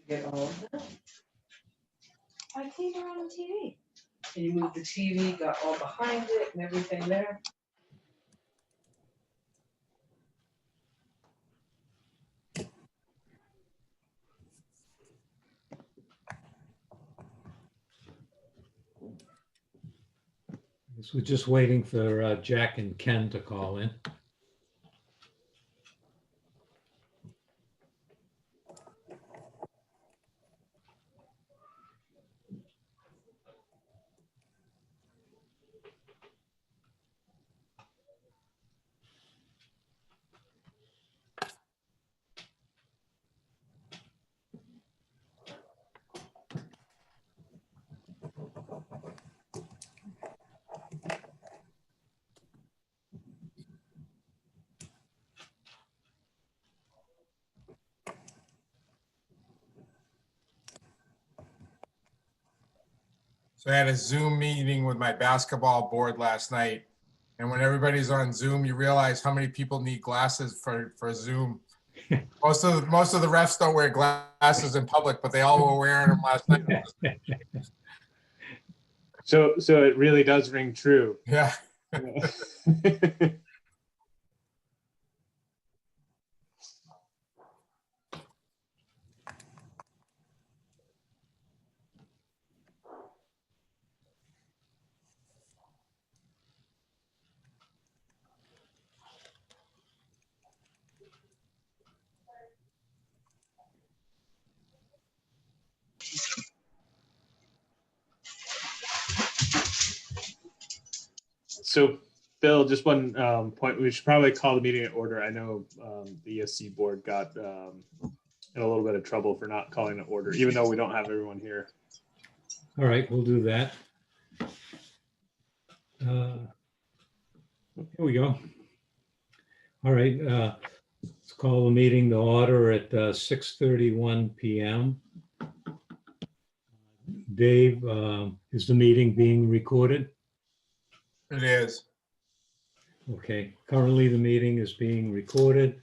Get all of that. I cleaned around the TV. And you moved the TV, got all behind it and everything there. So we're just waiting for Jack and Ken to call in. So I had a Zoom meeting with my basketball board last night. And when everybody's on Zoom, you realize how many people need glasses for Zoom. Most of the refs don't wear glasses in public, but they all were wearing them last night. So it really does ring true. Yeah. So Bill, just one point, we should probably call the meeting in order. I know the ESC board got in a little bit of trouble for not calling it order, even though we don't have everyone here. All right, we'll do that. Here we go. All right, let's call the meeting to order at 6:31 p.m. Dave, is the meeting being recorded? It is. Okay, currently the meeting is being recorded.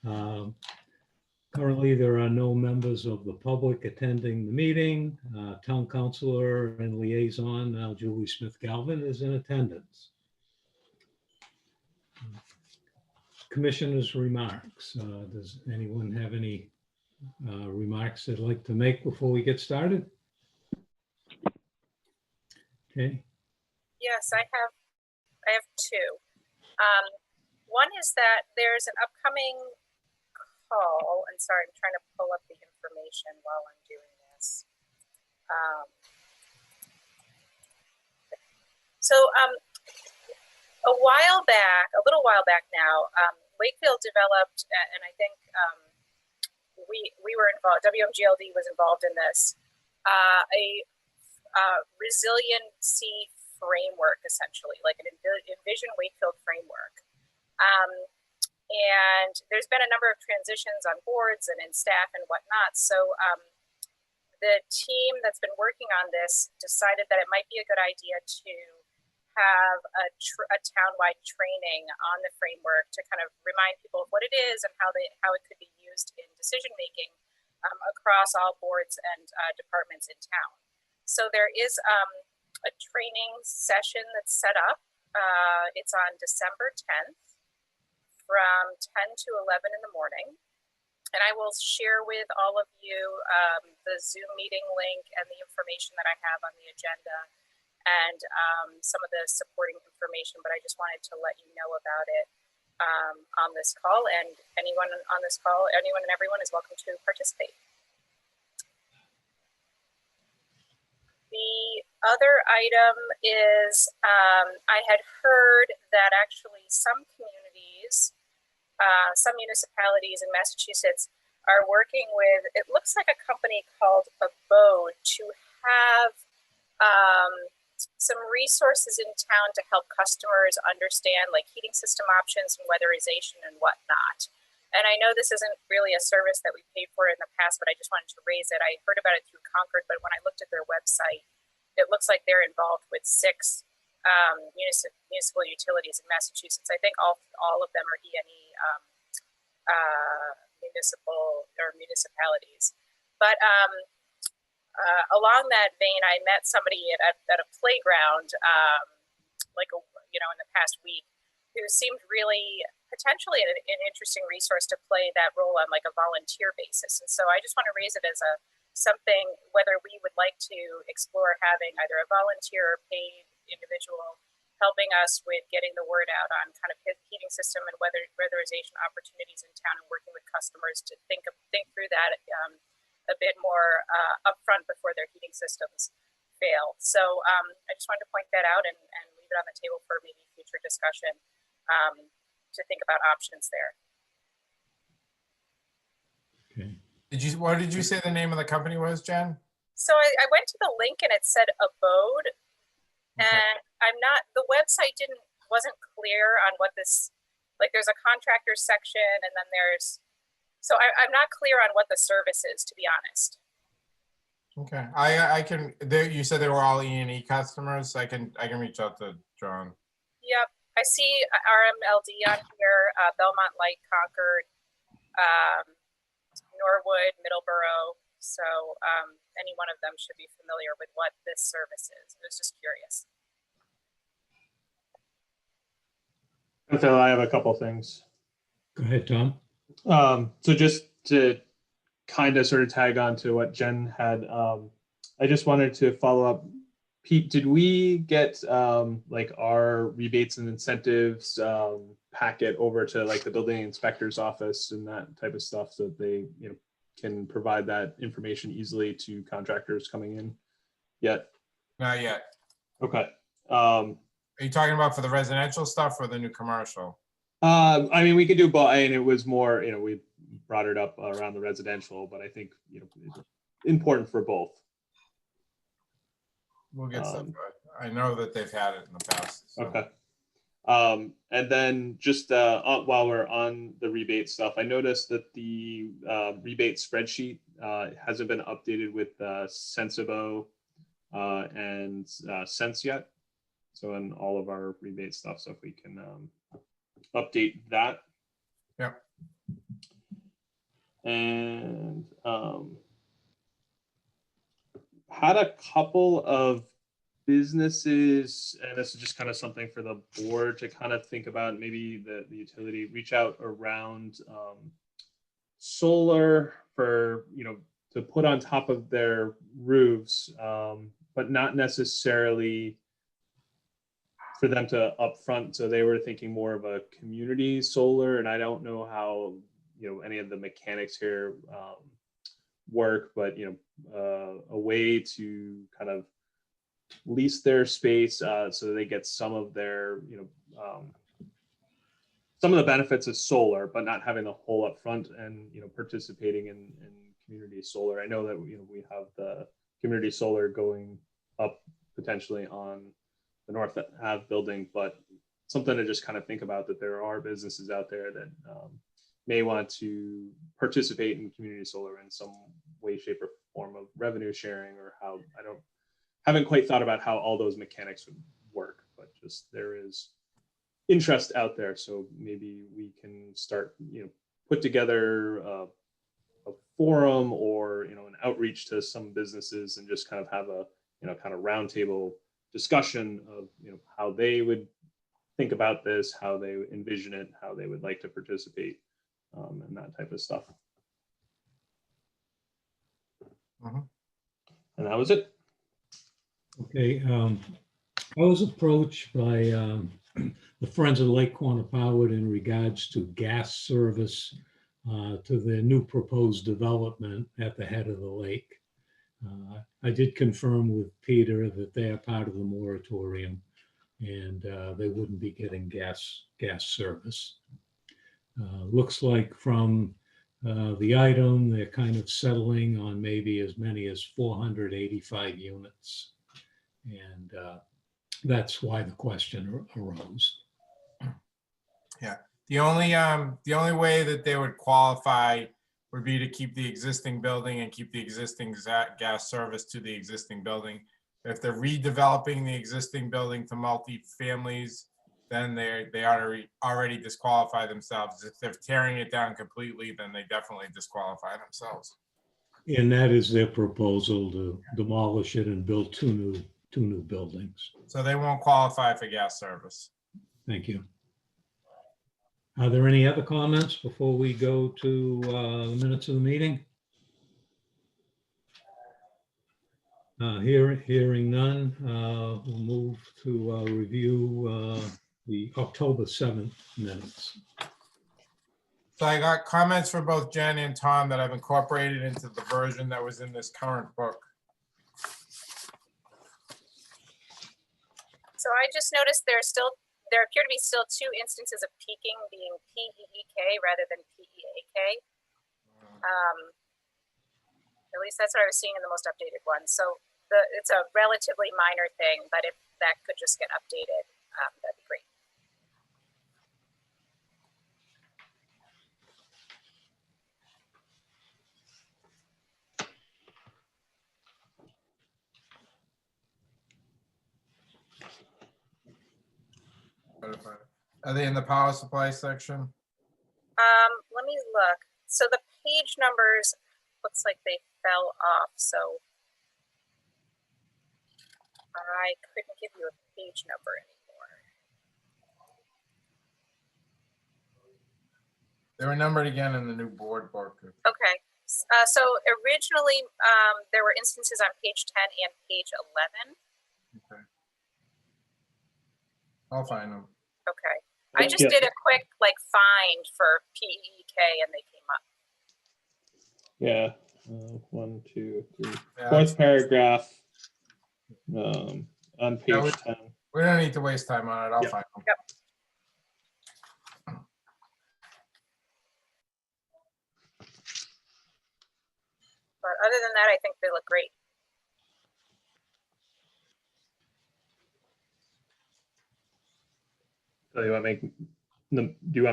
Currently, there are no members of the public attending the meeting. Town councilor and liaison, Julie Smith Galvin, is in attendance. Commissioner's remarks. Does anyone have any remarks they'd like to make before we get started? Okay. Yes, I have two. One is that there's an upcoming call, and sorry, I'm trying to pull up the information while I'm doing this. A little while back now, Wakefield developed, and I think we were involved, WMGLD was involved in this, a resiliency framework, essentially, like an Envision Wakefield framework. And there's been a number of transitions on boards and in staff and whatnot. So the team that's been working on this decided that it might be a good idea to have a townwide training on the framework to kind of remind people of what it is and how it could be used in decision making across all boards and departments in town. So there is a training session that's set up. It's on December 10th from 10 to 11 in the morning. And I will share with all of you the Zoom meeting link and the information that I have on the agenda and some of the supporting information, but I just wanted to let you know about it on this call, and anyone on this call, anyone and everyone is welcome to participate. The other item is I had heard that actually some communities, some municipalities in Massachusetts are working with, it looks like a company called Abode, to have some resources in town to help customers understand like heating system options and weatherization and whatnot. And I know this isn't really a service that we paid for in the past, but I just wanted to raise it. I heard about it through Concord, but when I looked at their website, it looks like they're involved with 6 municipal utilities in Massachusetts. I think all of them are E&E municipalities. But along that vein, I met somebody at a playground, in the past week, who seemed really potentially an interesting resource to play that role on like a volunteer basis. And so I just want to raise it as something, whether we would like to explore having either a volunteer or paid individual helping us with getting the word out on kind of heating system and weatherization opportunities in town, and working with customers to think through that a bit more upfront before their heating systems fail. So I just wanted to point that out and leave it on the table for maybe future discussion to think about options there. Okay. What did you say the name of the company was, Jen? So I went to the link and it said Abode, and the website wasn't clear on what this, like there's a contractor section and then so I'm not clear on what the service is, to be honest. Okay, you said they were all E&E customers. I can reach out to John. Yep, I see RMLD on here, Belmont Light, Concord, Norwood, Middleborough. So any one of them should be familiar with what this service is. I was just curious. Phil, I have a couple things. Go ahead, Tom. So just to kind of sort of tag on to what Jen had, I just wanted to follow up. Pete, did we get like our rebates and incentives packet over to like the building inspector's office and that type of stuff, so that they can provide that information easily to contractors coming in yet? Not yet. Okay. Are you talking about for the residential stuff or the new commercial? I mean, we could do both, and it was more, we brought it up around the residential, but I think, it's important for both. We'll get stuff. I know that they've had it in the past. So. Okay. And then just while we're on the rebate stuff, I noticed that the rebate spreadsheet hasn't been updated with Sensibo and Sense yet. So in all of our rebate stuff, so if we can update that. Yeah. And had a couple of businesses, and this is just kind of something for the board to kind of think about, maybe the utility reach out around solar for, to put on top of their roofs, but not necessarily for them to upfront. So they were thinking more of a community solar, and I don't know how, any of the mechanics here work, but, a way to kind of lease their space so they get some of their, some of the benefits of solar, but not having the whole upfront, and, participating in community solar. I know that, we have the community solar going up potentially on the North Ave building, but something to just kind of think about, that there are businesses out there that may want to participate in community solar in some way, shape, or form of revenue sharing, or how haven't quite thought about how all those mechanics would work, but just there is interest out there. So maybe we can start, put together a forum or, an outreach to some businesses and just kind of have a, kind of roundtable discussion of, how they would think about this, how they envision it, how they would like to participate, and that type of stuff. Mhm. And that was it. Okay, I was approached by the Friends of Lake Quantipowitt in regards to gas service to the new proposed development at the head of the lake. I did confirm with Peter that they are part of the moratorium and they wouldn't be getting gas service. Looks like from the item, they're kind of settling on maybe as many as 485 units. And that's why the question arose. The only way that they would qualify would be to keep the existing building and keep the existing gas service to the existing building. If they're redeveloping the existing building to multi-families, then they already disqualify themselves. If they're tearing it down completely, then they definitely disqualify themselves. And that is their proposal, to demolish it and build two new buildings. So they won't qualify for gas service. Thank you. Are there any other comments before we go to the minutes of the meeting? Hearing none, we'll move to review the October 7th minutes. So I got comments from both Jen and Tom that I've incorporated into the version that was in this current book. So I just noticed there appear to be still two instances of peaking being PEEK rather than PEAK. At least that's what I was seeing in the most updated one. So it's a relatively minor thing, but if that could just get updated, that'd be great. Are they in the power supply section? Let me look. So the page numbers looks like they fell off. So I couldn't give you a page number anymore. They were numbered again in the new board book. Okay. So originally there were instances on page 10 and page 11. Okay. I'll find them. Okay. I just did a quick find for PEK and they came up. Yeah. 1, 2, 3. Yeah, Fourth paragraph on page 10. we don't need to waste time on it. I'll Yep. find them. Yep. But other than that, I think they look great. So do you want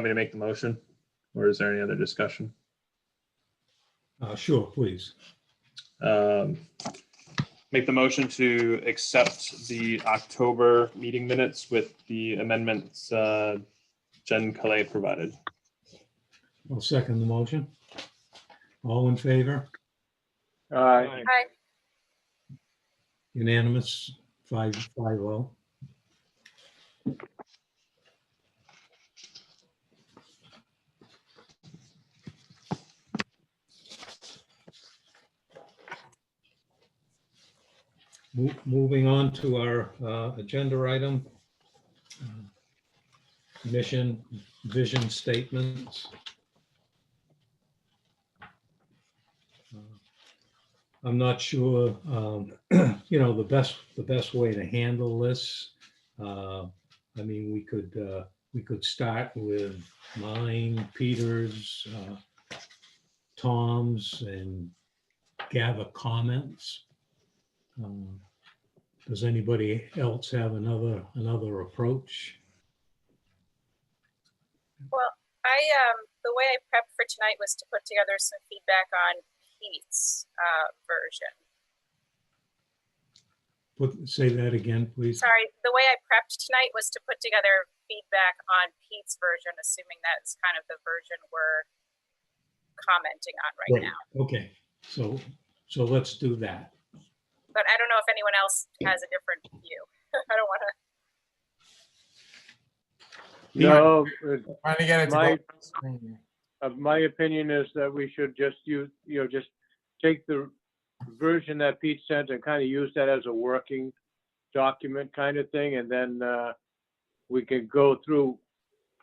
me to make the motion, or is there any other discussion? Sure, please. Make the motion to accept the October meeting minutes with the amendments Jen Calais provided. I'll second the motion. All in favor? Aye. Hi. Unanimous, 5-0. Moving on to our agenda item, mission, vision statements. I'm not sure, the best way to handle this. I mean, we could start with mine, Peter's, Tom's, and gather comments. Does anybody else have another approach? Well, the way I prepped for tonight was to put together some feedback on Pete's version. Say that again, please. Sorry, the way I prepped tonight was to put together feedback on Pete's version, assuming that's kind of the version we're commenting on right now. Okay, so let's do that. But I don't know if anyone else has a different view. I don't want to. No, Trying to get it to My- go on the screen. my opinion is that we should just use, just take the version that Pete sent and kind of use that as a working document kind of thing, and then we can go through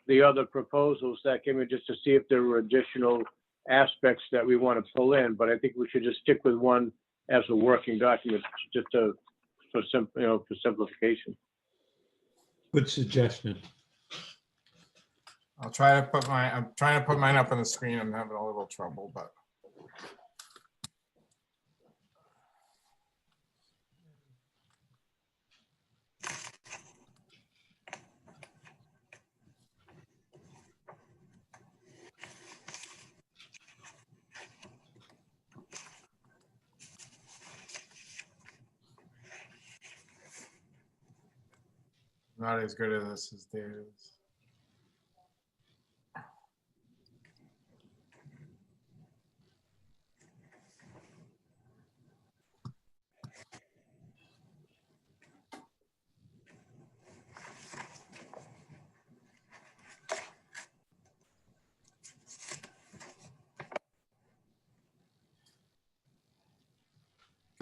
the other proposals that came in just to see if there were additional aspects that we want to pull in. But I think we should just stick with one as a working document, just for simplification. Good suggestion. I'm trying to put mine up on the screen. I'm having a little trouble, but. Not as good at this as Dave is.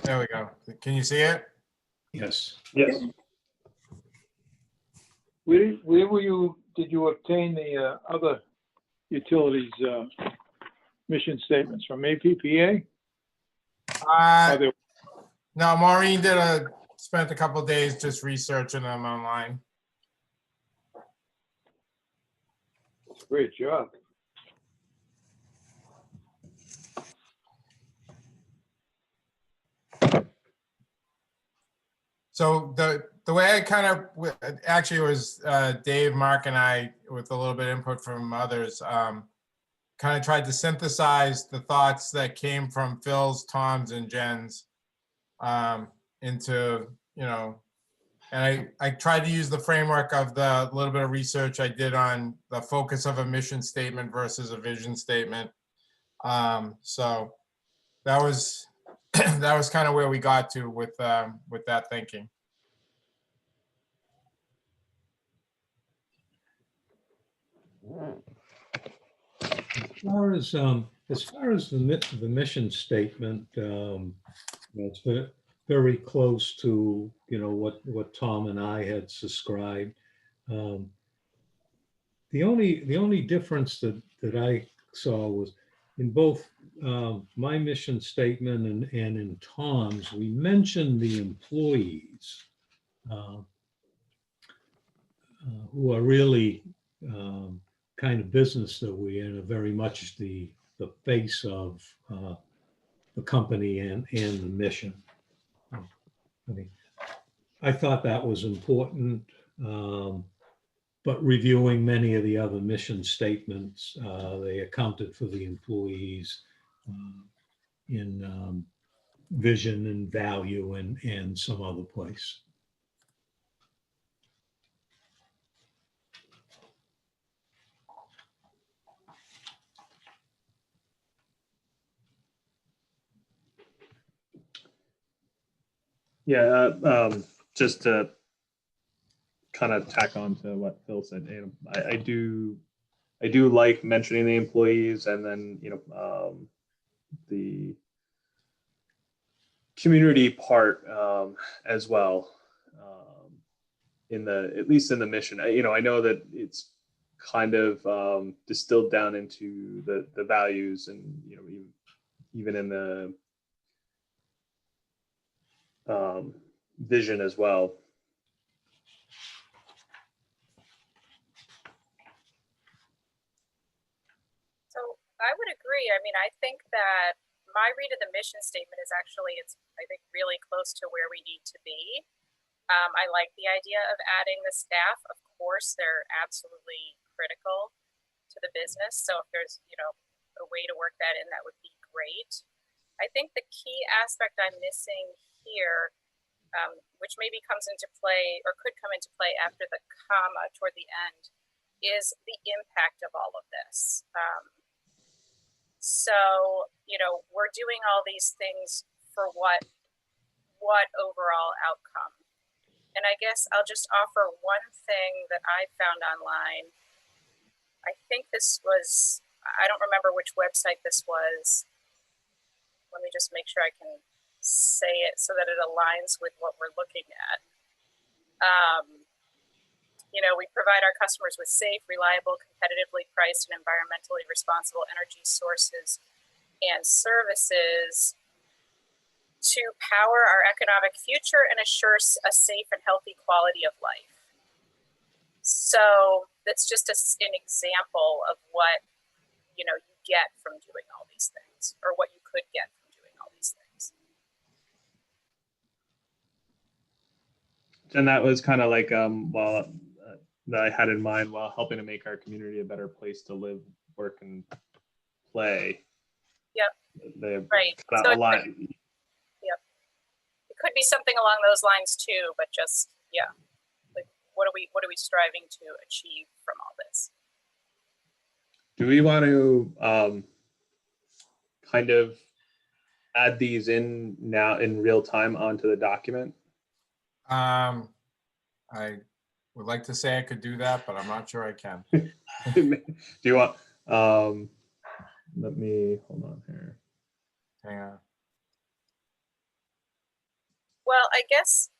There we go. Can you see it? Yes. Yes. Where did you obtain the other utilities mission statements from APPA? Are they- No, Maureen spent a couple days just researching them online. Great job. So the way I kind of, actually it was Dave, Mark, and I, with a little bit of input from others, kind of tried to synthesize the thoughts that came from Phil's, Tom's, and Jen's into, and I tried to use the framework of the little bit of research I did on the focus of a mission statement versus a vision statement. So that was that was kind of where we got to with that thinking. As far as the mission statement, it's very close to what Tom and I had subscribed. The only difference that I saw was in both my mission statement and in Tom's, we mentioned the employees who are really kind of business that we're in, are very much the face of the company and the mission. I mean, I thought that was important, but reviewing many of the other mission statements, they accounted for the employees in vision and value and some other place. Yeah, just to kind of tack on to what Phil said, I do like mentioning the employees, and then the community part as well, at least in the mission. I know that it's kind of distilled down into the values, and even in the vision as well. So I would agree. I mean, I think that my read of the mission statement is actually, I think, really close to where we need to be. I like the idea of adding the staff. Of course, they're absolutely critical to the business. So if there's, a way to work that in, that would be great. I think the key aspect I'm missing here, which maybe comes into play or could come into play after the comma toward the end, is the impact of all of this. So, we're doing all these things for what overall outcome? And I guess I'll just offer one thing that I found online. I think this was, I don't remember which website this was. Let me just make sure I can say it so that it aligns with what we're looking at. We provide our customers with safe, reliable, competitively priced, and environmentally responsible energy sources and services to power our economic future and assure a safe and healthy quality of life. So that's just an example of what you get from doing all these things, or what you could get from doing all these things. And that was kind of like that I had in mind while helping to make our community a better place to live, work, and play. Yep. Right. So a lot. Yep. It could be something along those lines too, but just like what are we striving to achieve from all this? Do we want to kind of add these in now in real time onto the document? I would like to say I could do that, but I'm not sure I can. Do you want? Let me hold on here. Hang on. Well, I guess.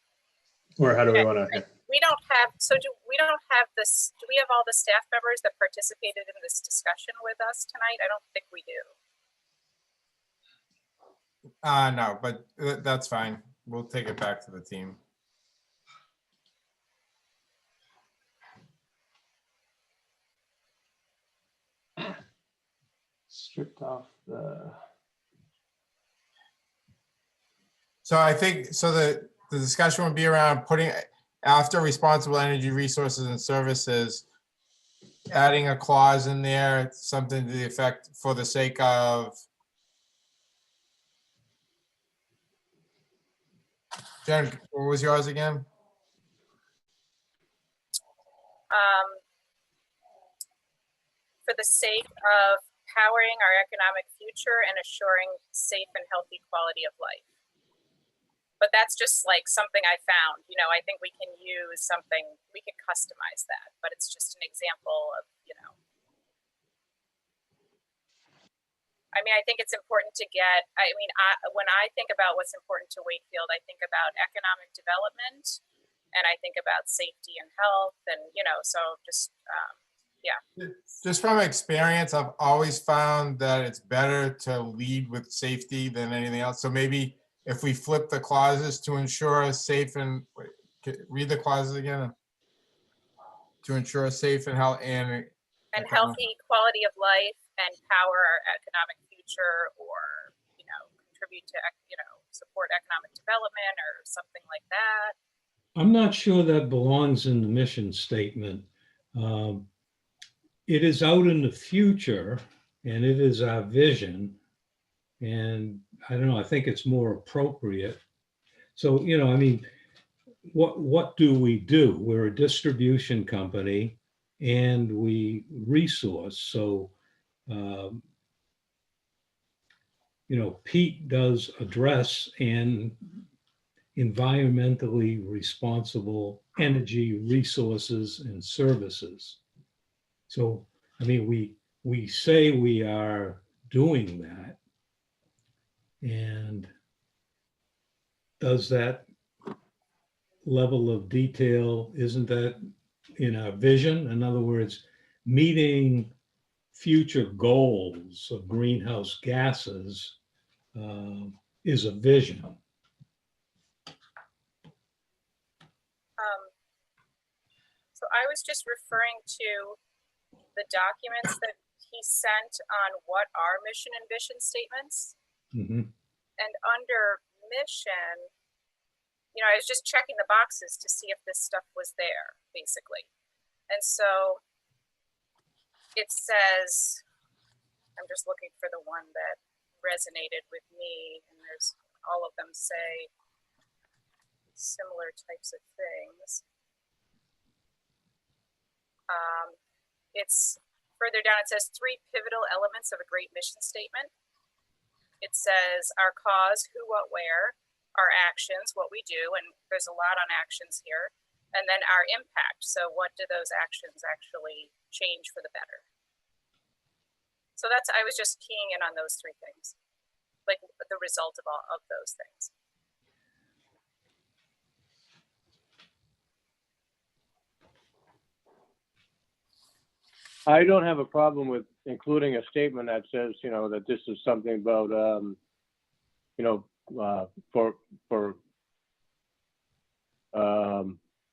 Or how do we want to? We don't have. So we don't have this? Do we have all the staff members that participated in this discussion with us tonight? I don't think we do. No, but that's fine. We'll take it back to the team. Stripped off the. So I think the discussion would be around putting, after responsible energy resources and services, adding a clause in there, something to the effect, for the sake of. Jen, what was yours again? For the sake of powering our economic future and assuring safe and healthy quality of life. But that's just like something I found. I think we can use something, we can customize that, but it's just an example of, I think it's important to get, when I think about what's important to Wakefield, I think about economic development, and I think about safety and health, and, so just, Just from experience, I've always found that it's better to lead with safety than anything else. So maybe if we flip the clauses to ensure a safe and, read the clauses again. To ensure a safe and health and healthy quality of life and power our economic future, or, contribute to, support economic development or something like that. I'm not sure that belongs in the mission statement. It is out in the future, and it is our vision. And I don't know, I think it's more appropriate. So, what do we do? We're a distribution company, and we resource. So, Pete does address an environmentally responsible energy resources and services. So, we say we are doing that. And does that level of detail, isn't that in our vision? In other words, meeting future goals of greenhouse gases is a vision. So I was just referring to the documents that he sent on what are mission and vision statements. Mm-hmm. And under mission, I was just checking the boxes to see if this stuff was there, basically. And so it says, I'm just looking for the one that resonated with me, and there's all of them say similar types of things. It's further down, it says 3 pivotal elements of a great mission statement. It says our cause, who, what, where, our actions, what we do, and there's a lot on actions here, and then our impact. So what do those actions actually change for the better? So that's, I was just keying in on those 3 things, like the result of all of those things. I don't have a problem with including a statement that says, you know, that this is something about, you know, for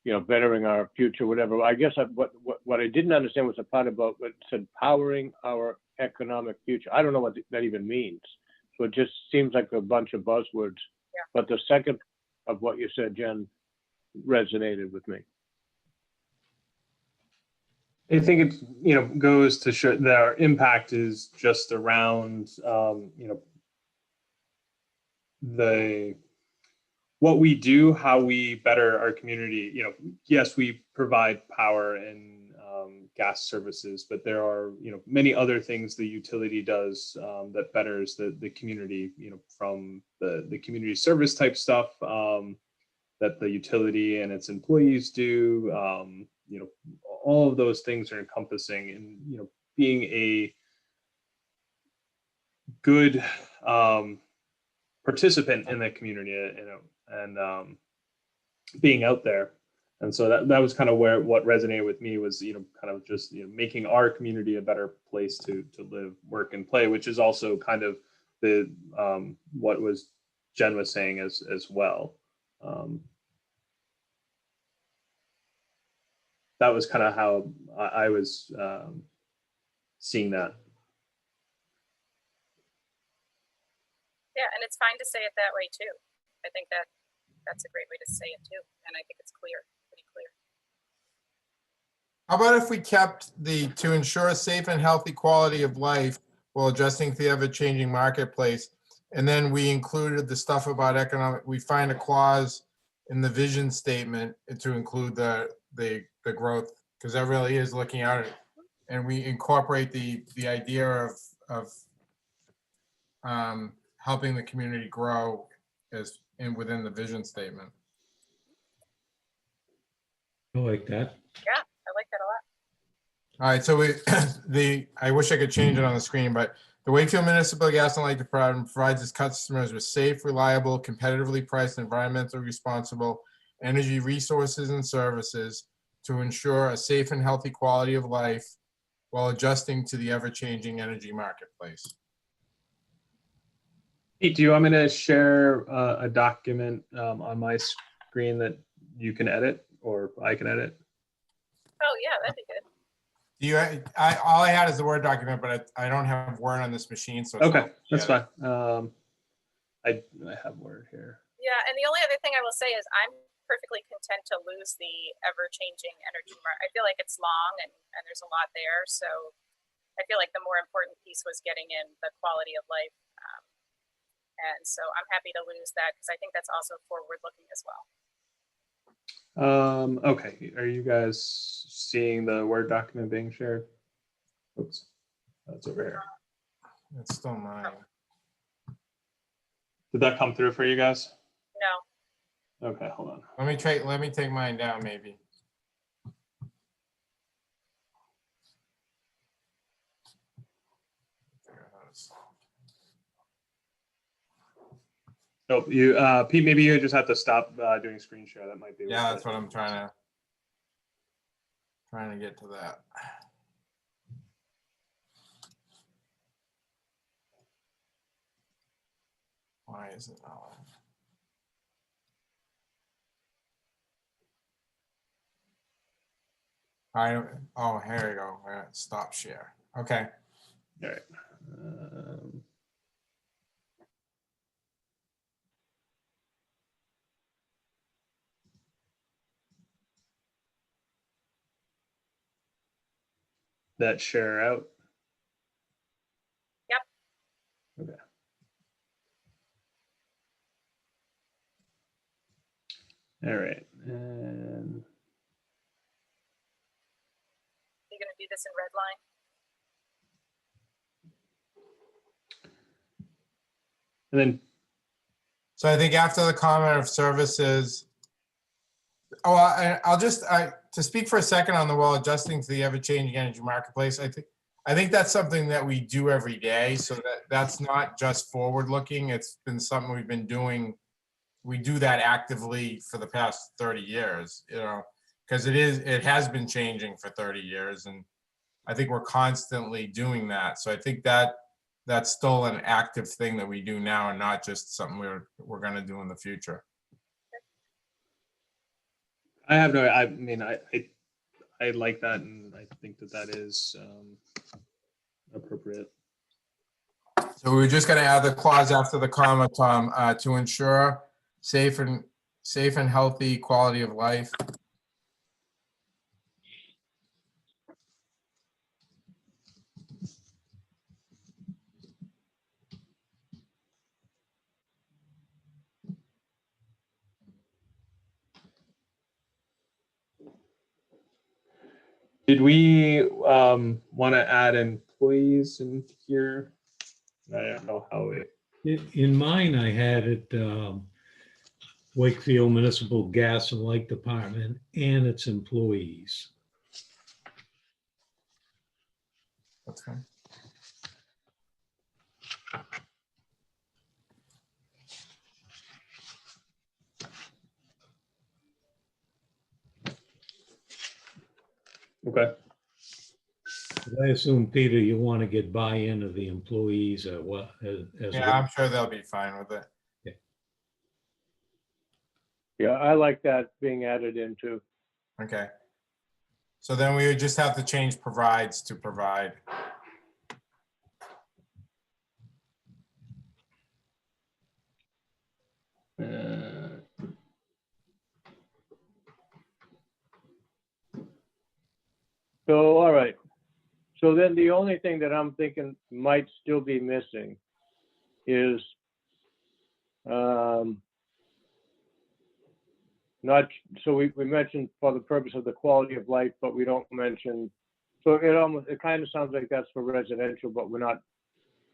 you know, bettering our future, whatever. I guess what I didn't understand was the part about what said powering our economic future. I don't know what that even means. So it just seems like a bunch of buzzwords. Yeah. But the second of what you said, Jen, resonated with me. I think it, you know, goes to show that our impact is just around, you know, what we do, how we better our community. You know, yes, we provide power and gas services, but there are, you know, many other things the utility does that betters the community. You know, from the community service type stuff that the utility and its employees do. You know, all of those things are encompassing, and you know, being a good participant in the community, you know, and being out there. And so that was kind of where what resonated with me was, you know, kind of just, you know, making our community a better place to live, work, and play, which is also kind of the what was Jen was saying as well. That was kind of how I was seeing that. Yeah, and it's fine to say it that way too. I think that's a great way to say it too, and I think it's clear, pretty clear. How about if we kept the to ensure a safe and healthy quality of life while adjusting to the ever-changing marketplace, and then we included the stuff about economic, we find a clause in the vision statement to include the growth, because that really is looking at it, and we incorporate the idea of helping the community grow as within the vision statement. I like that. Yeah, I like that a lot. All right, so I wish I could change it on the screen, but the Wakefield Municipal Gas and Light Department provides its customers with safe, reliable, competitively priced, environmentally responsible energy resources and services to ensure a safe and healthy quality of life while adjusting to the ever-changing energy marketplace. Pete, do you want me to share a document on my screen that you can edit, or I can edit? Oh yeah, that'd be good. All I had is the Word document, but I don't have Word on this machine, so. Okay, that's fine. I have Word here. Yeah, and the only other thing I will say is I'm perfectly content to lose the ever-changing energy market. I feel like it's long and there's a lot there, so I feel like the more important piece was getting in the quality of life. And so I'm happy to lose that because I think that's also forward-looking as well. Okay, are you guys seeing the Word document being shared? Oops, that's over here. It's still mine. Did that come through for you guys? No. Okay, hold on. Let me take mine down, maybe. Nope, you, Pete, maybe you just have to stop doing screen share. That might be. Yeah, that's what I'm trying to get to that. Why is it not? Oh, here we go. We're gonna stop share. Okay. All right. That share out. Yep. Okay. All right. And You're gonna do this in red line? then So I think after the comment of services, I'll just, to speak for a second on the well, adjusting to the ever-changing energy marketplace, I think that's something that we do every day. So that's not just forward-looking. It's been something we've been doing. We do that actively for the past 30 years, you know, because it has been changing for 30 years. And I think we're constantly doing that. So I think that's still an active thing that we do now and not just something we're going to do in the future. I have no, I mean, I like that, and I think that is appropriate. So we're just going to add the clause after the comma, Tom, to ensure safe and healthy quality of life. Did we want to add employees in here? I don't know how it. In mine, I had it Wakefield Municipal Gas and Light Department and its employees. That's fine. Okay. I assume, Peter, you want to get buy-in of the employees as well. Yeah, I'm sure they'll be fine with it. Yeah, I like that being added into. Okay. So then we would just have to change provides to provide. So, all right. So then the only thing that I'm thinking might still be missing is not, so we mentioned for the purpose of the quality of life, but we don't mention, so it kind of sounds like that's for residential, but we're not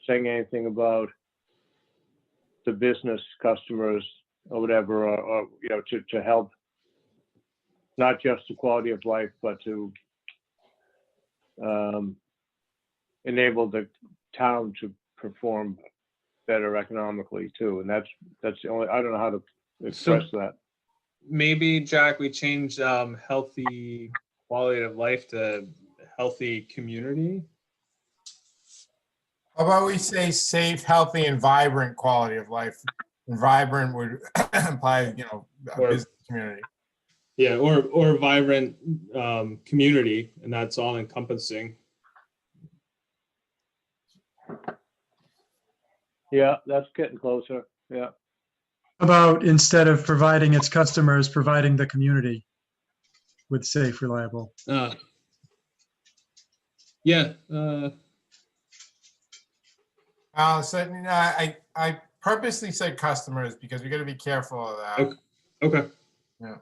saying anything about the business customers or whatever, or you know, to help not just the quality of life, but to enable the town to perform better economically too. And that's the only, I don't know how to express that. Maybe, Jack, we change healthy quality of life to healthy community. How about we say safe, healthy, and vibrant quality of life? And vibrant would imply, you know, a Or- business community. Yeah, or vibrant community, and that's all encompassing. Yeah, that's getting closer. Yeah. About instead of providing its customers, providing the community with safe, reliable. Yeah. So I purposely said customers because we got to be careful of that. Okay. Yeah.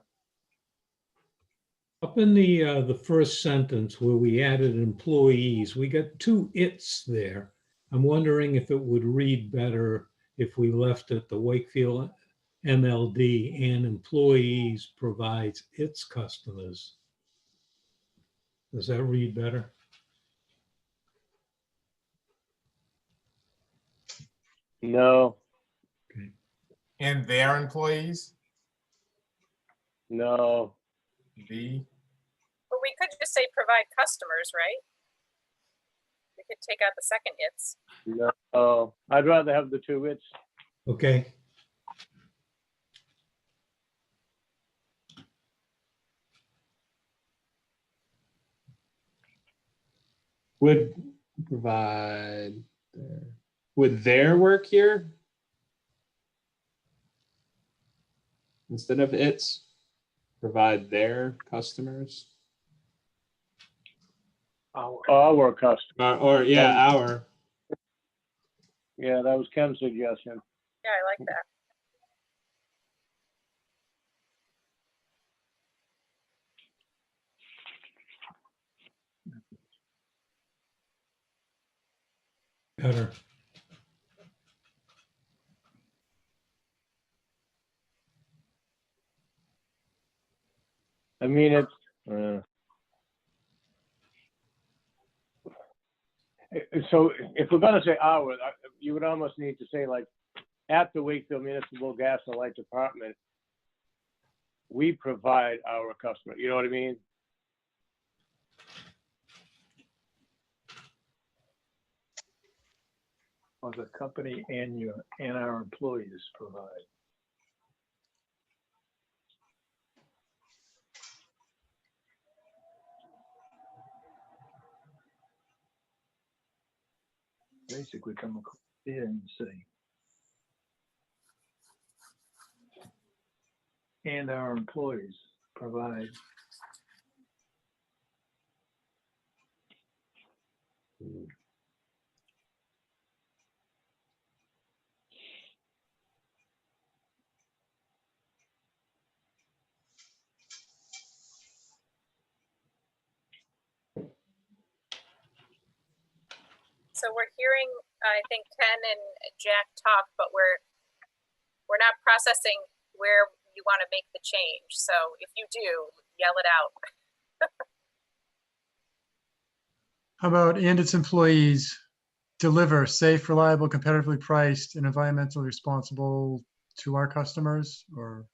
Up in the first sentence where we added employees, we got two "its" there. I'm wondering if it would read better if we left it the Wakefield MLD and employees provides its customers. Does that read better? No, And their employees, no. the, But we could just say provide customers, right? We could take out the second its. No, I'd rather have the two its. Okay. Would provide their, would their work here instead of its? Provide their customers? Our customer. Or yeah, our. Yeah, that was Ken's suggestion. Yeah, I like that. Better. I mean, so if we're gonna say hours, you would almost need to say like, at the Wakefield Municipal Gas and Light Department, we provide our customer, you know what I mean? Or the company and our employees provide. Basically come across here and say. And our employees provide. So we're hearing, I think Ken and Jack talk, but we're not processing where you want to make the change. So if you do, yell it out. How about, and its employees deliver safe, reliable, competitively priced, and environmentally responsible to our customers, or?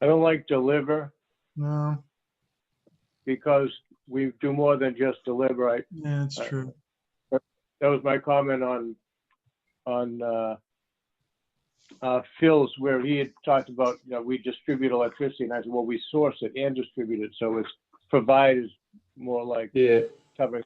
I don't like deliver No, because we do more than just deliver. yeah, it's true. That was my comment on Phil's, where he had talked about, you know, we distribute electricity, and I said, well, we source it and distribute it, so it's provide is more like Yeah. covering.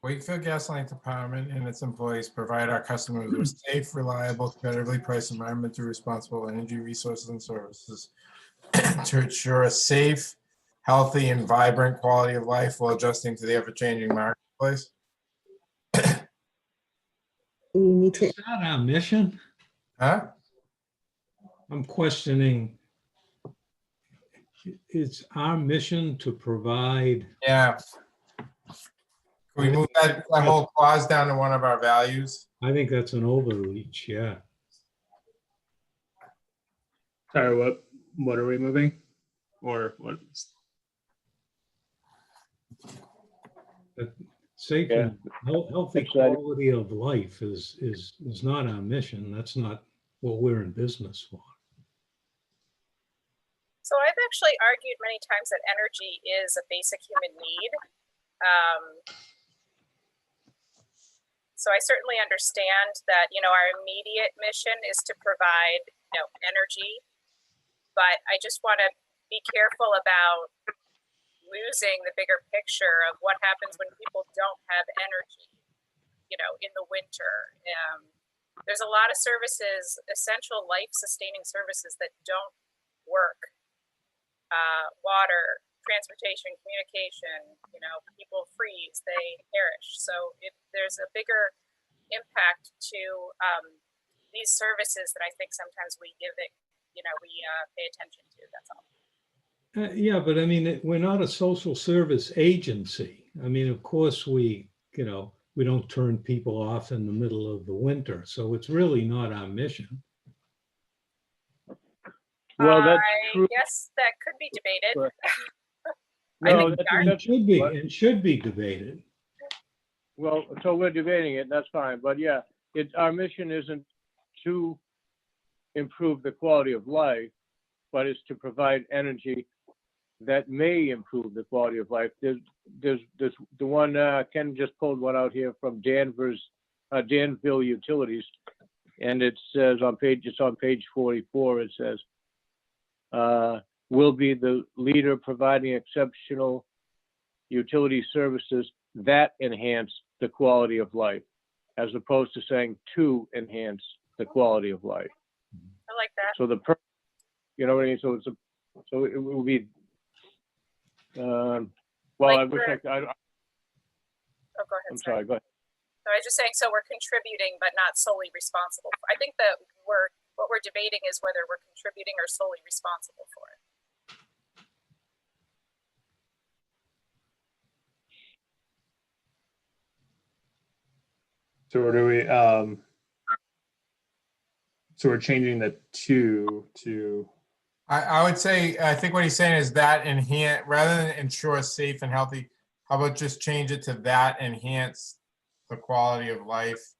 Wakefield Gas Line Department and its employees provide our customers with safe, reliable, competitively priced, environmentally responsible energy resources and services to ensure a safe, healthy, and vibrant quality of life while adjusting to the ever-changing marketplace. You need to, Is that our mission? Huh? I'm questioning, it's our mission to provide, Yeah. Can we move that whole clause down to one of our values? I think that's an overreach, yeah. Sorry, what are we moving? Or what? Safe Yeah. and healthy That's right. quality of life is not our mission. That's not what we're in business for. So I've actually argued many times that energy is a basic human need. So I certainly understand that, you know, our immediate mission is to provide, you know, energy, but I just want to be careful about losing the bigger picture of what happens when people don't have energy, you know, in the winter. There's a lot of services, essential life-sustaining services that don't work. Water, transportation, communication, you know, people freeze, they perish. So if there's a bigger impact to these services that I think sometimes we give it, you know, we pay attention to, that's all. Yeah, but I mean, we're not a social service agency. I mean, of course, we don't turn people off in the middle of the winter. So it's really not our mission. Well, that's I true. guess that could be debated. But- I No, think that- our- that's- It should be debated. Well, so we're debating it, and that's fine, but yeah, our mission isn't to improve the quality of life, but it's to provide energy that may improve the quality of life. There's the one, Ken just pulled one out here from Danville Utilities, and it says it's on page 44, it says, will be the leader providing exceptional utility services that enhance the quality of life, as opposed to saying to enhance the quality of life. I like that. So you know what I mean? So it will be, well, Like I wish we're- oh, go ahead. I'm sorry, go ahead. So I was just saying, so we're contributing, but not solely responsible. I think that we're What we're debating is whether we're contributing or solely responsible for it. So what do we, so we're changing the two to, I would say, I think what he's saying is that enhance, rather than ensure safe and healthy, how about just change it to that enhance the quality of life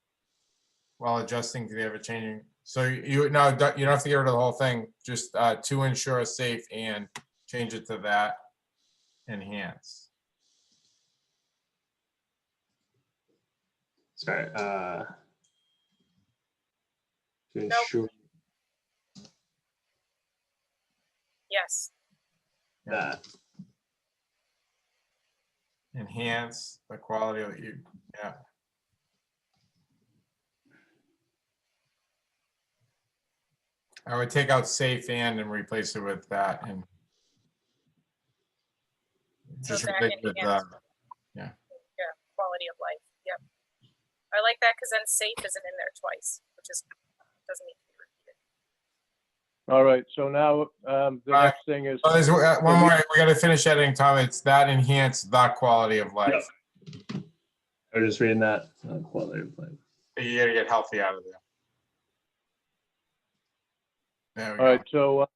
while adjusting to the ever changing. So you no, you don't have to get rid of the whole thing, just to ensure safe and change it to that enhance. sorry, to Nope. ensure Yes. that. Enhance the quality of you, yeah. I would take out safe and replace it with that and So just that replace it with enhance. yeah. Yeah, quality of life. Yep. I like that because then safe isn't in there twice, which is doesn't need to be repeated. All right, so now the right. next thing is, Oh, there's one more. We got to finish editing, Tom. It's that enhance the quality of life. Yep. I was just reading that. Quality of life. You got to get healthy out of there. There we all go. right,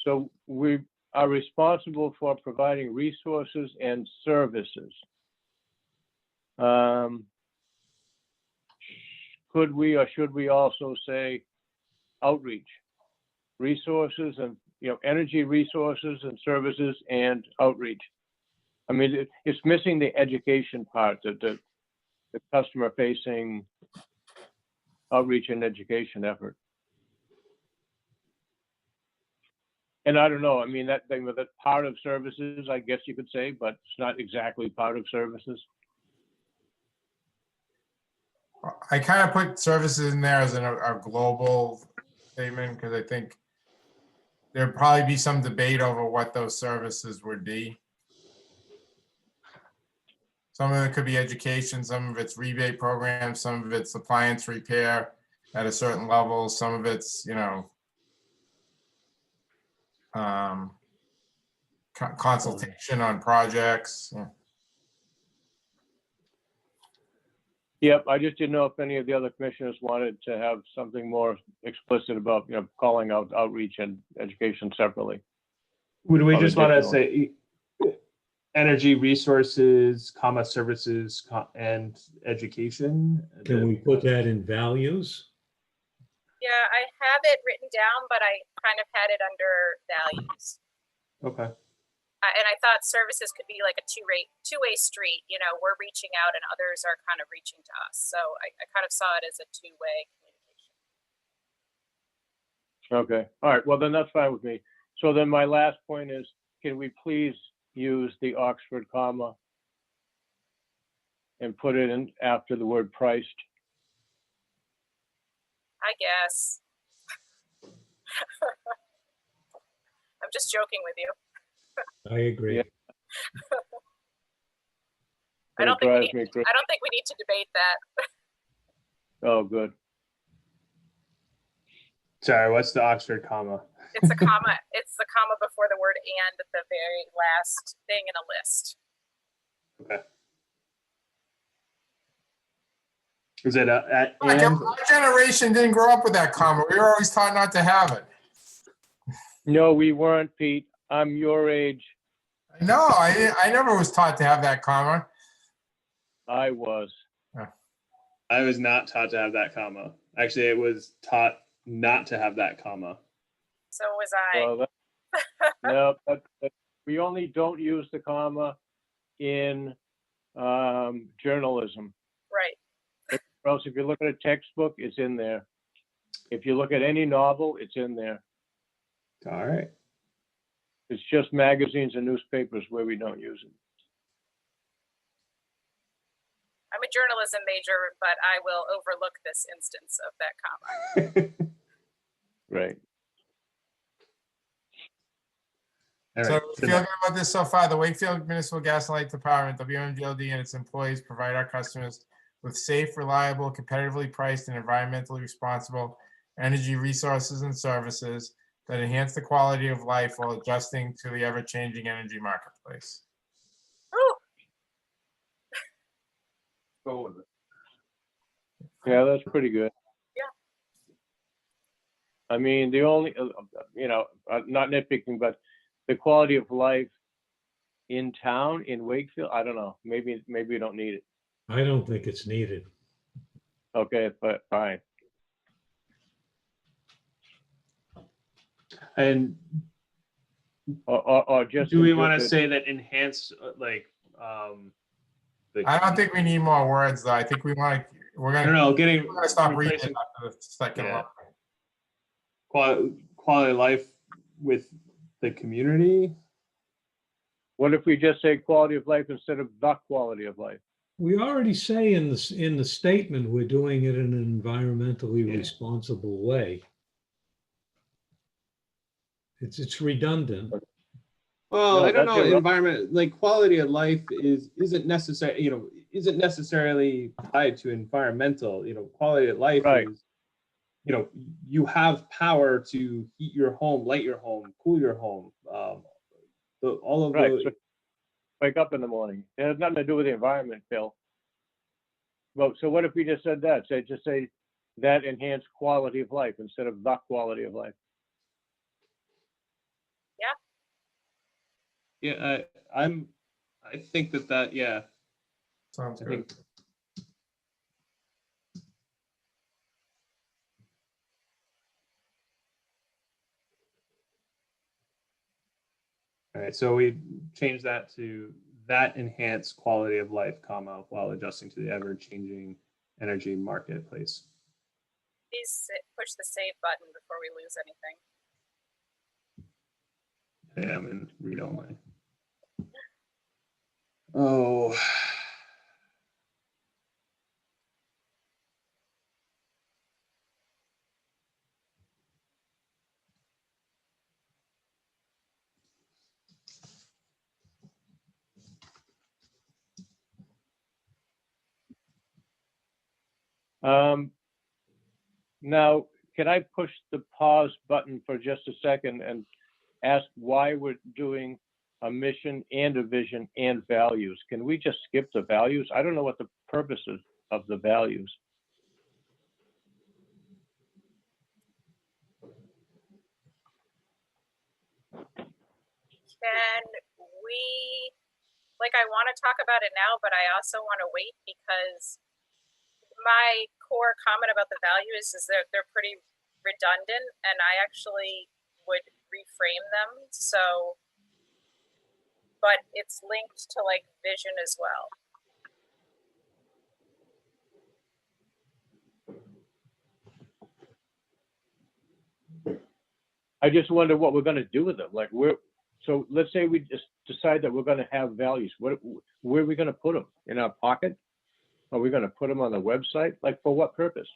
so we are responsible for providing resources and services. Could we or should we also say outreach? Resources and, energy resources and services and outreach. I mean, it's missing the education part, the customer facing outreach and education effort. And I don't know, I mean, that thing with that part of services, I guess you could say, but it's not exactly part of services. I kind of put services in there as a global statement because I think there'd probably be some debate over what those services would be. Some of it could be education, some of it's rebate programs, some of it's appliance repair at a certain level, some of it's, consultation on projects. Yeah. Yep, I just didn't know if any of the other commissioners wanted to have something more explicit about, calling out outreach and education separately. Would we Oh, just want to additionally. say energy resources, comma, services, and education? Can we put that in values? Yeah, I have it written down, but I kind of had it under values. Okay. And I thought services could be like a two-way street. We're reaching out and others are kind of reaching to us. So I kind of saw it as a two-way communication. Okay, all right, well then that's fine with me. So then my last point is, can we please use the Oxford comma and put it in after the word priced? I guess. I'm just joking with you. I agree. Yeah. I don't It think drives me crazy. I don't think we need to debate that. Oh, good. Sorry, what's the Oxford comma? It's the comma. It's the comma before the word "and" at the very last thing in a list. Okay. Is it at Like, and? our generation didn't grow up with that comma. We were always taught not to have it. No, we weren't, Pete. I'm your age. No, I never was taught to have that comma. I was. I was not taught to have that comma. Actually, it was taught not to have that comma. So was I. Well, no, but we only don't use the comma in journalism. Right. Or else, if you look at a textbook, it's in there. If you look at any novel, it's in there. All right. It's just magazines and newspapers where we don't use it. I'm a journalism major, but I will overlook this instance of that comma. Right. All So right. if you feel good about this so far, the Wakefield Municipal Gas and Light Department, WMGLD, and its employees provide our customers with safe, reliable, competitively priced, and environmentally responsible energy resources and services that enhance the quality of life while adjusting to the ever-changing energy marketplace. Ooh, Go with it. Yeah, that's pretty good. Yeah. I mean, the only, not nitpicking, but the quality of life in town, in Wakefield, I don't know. Maybe we don't need it. I don't think it's needed. Okay, but fine. And Or just. do we want to say that enhance, I don't think we need more words, though. I think we're I gonna, don't know, getting, we're gonna stop reading it replacing after the second Yeah. one. quality of life with the community. What if we just say quality of life instead of the quality of life? We already say in the statement, we're doing it in an environmentally Yeah. responsible way. It's redundant. Well, No, I don't that's know. irre- Environment, like quality of life isn't necessary, isn't necessarily tied to environmental. Quality of life Right. is, you have power to heat your home, light your home, cool your home. All of Right. the So wake up in the morning. It has nothing to do with the environment, Phil. Well, so what if we just said that? Just say that enhanced quality of life instead of the quality of life. yeah, I think that yeah, Sounds I good. think. All right, so we change that to that enhanced quality of life, comma, while adjusting to the ever-changing energy marketplace. please push the save button before we lose anything. Yeah, I'm in read only. Oh. Now, can I push the pause button for just a second and ask why we're doing a mission and a vision and values? Can we just skip the values? I don't know what the purpose is of the values. Can we, I want to talk about it now, but I also want to wait because my core comment about the values is that they're pretty redundant and I actually would reframe them. So, but it's linked to vision as well. I just wonder what we're going to do with them. So let's say we just decide that we're going to have values. Where are we going to put them? In our pocket? Are we going to put them on the website? For what purpose?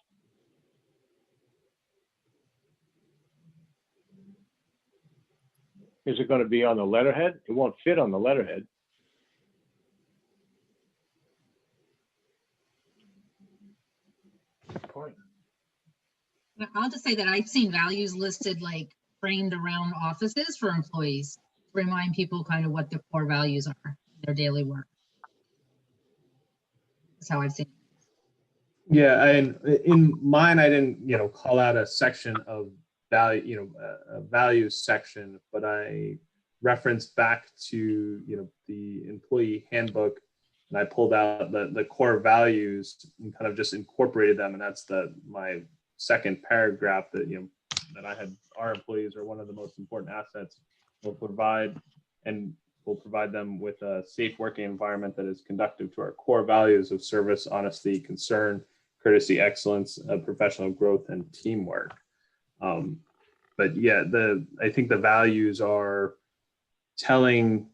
Is it going to be on the letterhead? It won't fit on the letterhead. Point. I'll just say that I've seen values listed framed around offices for employees to remind people kind of what their core values are in their daily work. That's how I've seen it. Yeah, and in mine, I didn't, call out a section of value, a values section, but I referenced back to, the employee handbook, and I pulled out the core values and kind of just incorporated them, and that's my second paragraph that that I had. Our employees are one of the most important assets. We'll provide them with a safe working environment that is conducive to our core values of service, honesty, concern, courtesy, excellence, professional growth, and teamwork. But yeah, I think the values are telling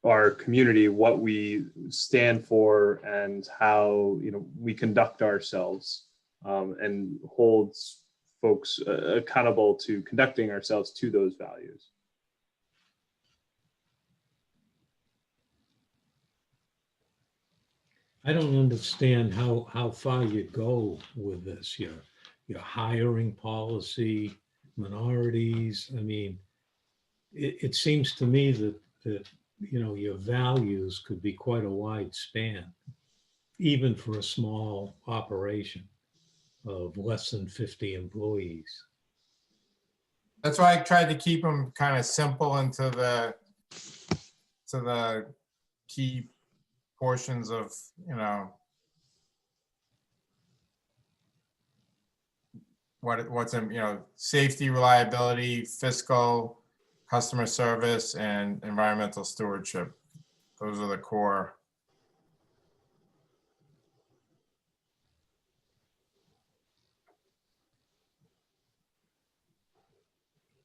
our community what we stand for and how we conduct ourselves, and holds folks accountable to conducting ourselves to those values. I don't understand how far you go with this here. your hiring policy, minorities. I mean, it seems to me that, your values could be quite a wide span, even for a small operation of less than 50 employees. That's why I tried to keep them kind of simple into the key portions of, what's in, safety, reliability, fiscal, customer service, and environmental stewardship. Those are the core.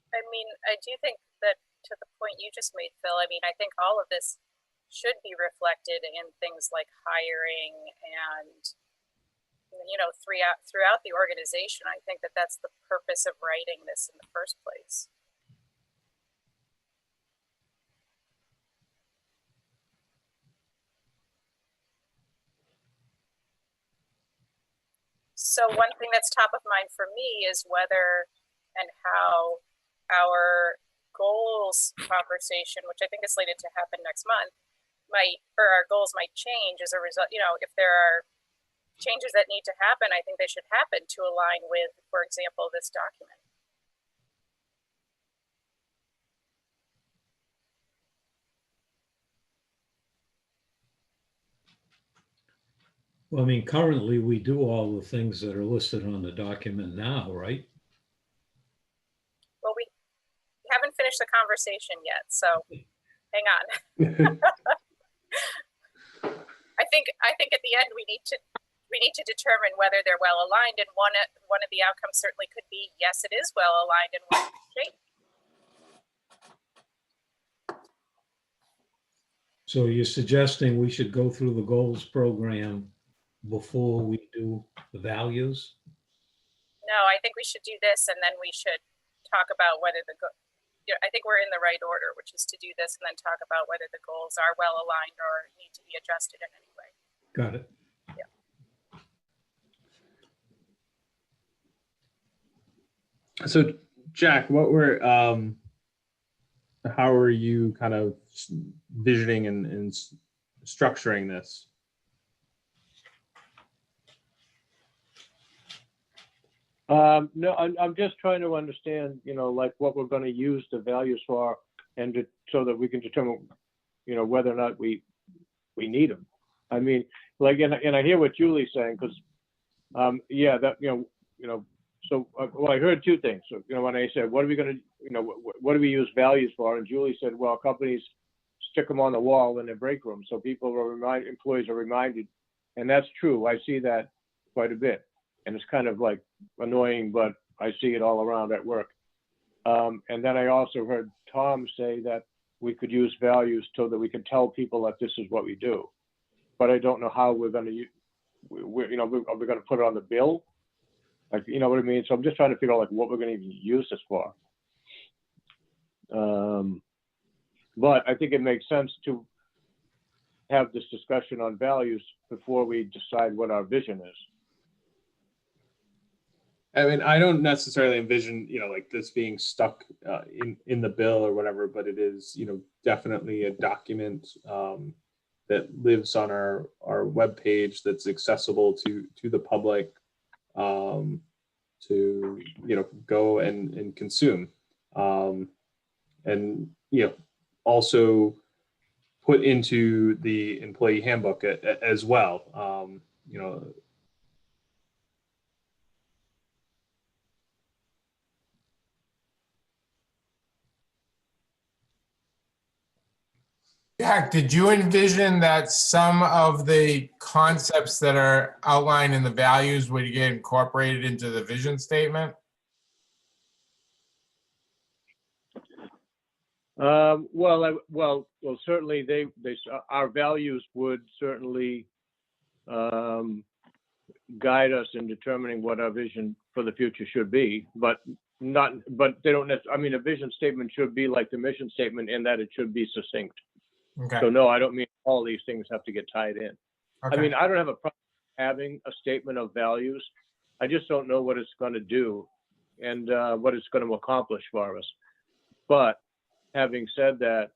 I mean, I do think that to the point you just made, Phil, I mean, I think all of this should be reflected in things like hiring and, throughout the organization. I think that that's the purpose of writing this in the first place. So one thing that's top of mind for me is whether and how our goals conversation, which I think is slated to happen next month, our goals might change as a result. If there are changes that need to happen, I think they should happen to align with, for example, this document. Well, I mean, currently we do all the things that are listed on the document now, right? Well, we haven't finished the conversation yet, so hang on. I think at the end we need to determine whether they're well aligned, and one of the outcomes certainly could be yes, it is well aligned and well shaped. So you're suggesting we should go through the goals program before we do the values? No, I think we should do this, and then we should talk about whether I think we're in the right order, which is to do this and then talk about whether the goals are well aligned or need to be adjusted in any way. Got it. Yeah. So Jack, how are you kind of visioning and structuring this? No, I'm just trying to understand, like what we're going to use the values for, and so that we can determine, whether or not we need them. I mean, like, and I hear what Julie's saying, because, so well, I heard two things. So, when I said, what are we going to, what do we use values for? And Julie said, well, companies stick them on the wall in their break room, so employees are reminded, and that's true. I see that quite a bit. And it's kind of like annoying, but I see it all around at work. And then I also heard Tom say that we could use values so that we can tell people that this is what we do. But I don't know how we're going to, are we going to put it on the bill? Like, you know what I mean? So I'm just trying to figure out like what we're going to even use this for. But I think it makes sense to have this discussion on values before we decide what our vision is. I mean, I don't necessarily envision, like this being stuck in the bill or whatever, but it is, definitely a document that lives on our webpage that's accessible to the public to, go and consume. And, also put into the employee handbook as well. Jack, did you envision that some of the concepts that are outlined in the values would get incorporated into the vision statement? Well, certainly our values would certainly guide us in determining what our vision for the future should be, but they don't necessarily, I mean, a vision statement should be like the mission statement in that it should be succinct. Okay. So no, I don't mean all these things have to get tied in. Okay. I mean, I don't have a problem having a statement of values, I just don't know what it's going to do and what it's going to accomplish for us. But having said that,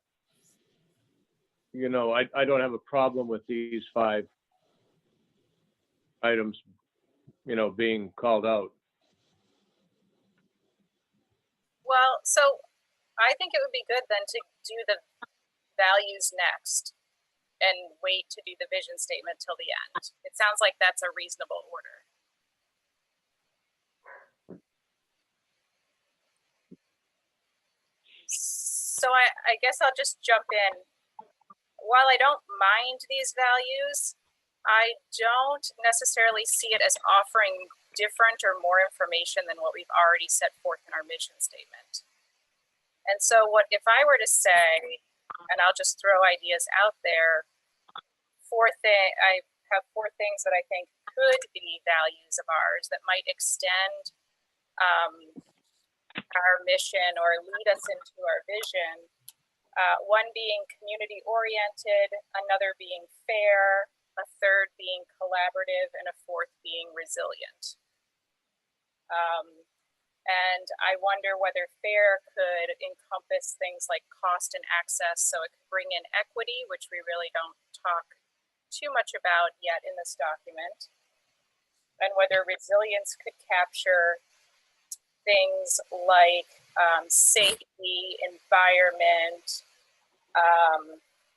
you know, I don't have a problem with these 5 items, you know, being called out. Well, so I think it would be good then to do the values next and wait to do the vision statement till the end. It sounds like that's a reasonable order. So I guess I'll just jump in. While I don't mind these values, I don't necessarily see it as offering different or more information than what we've already set forth in our mission statement. And so what if I were to say, and I'll just throw ideas out there, I have 4 things that I think could be values of ours that might extend our mission or lead us into our vision. One being community oriented, another being fair, a third being collaborative, and a fourth being resilient. And I wonder whether fair could encompass things like cost and access, so it could bring in equity, which we really don't talk too much about yet in this document, and whether resilience could capture things like safety, environment.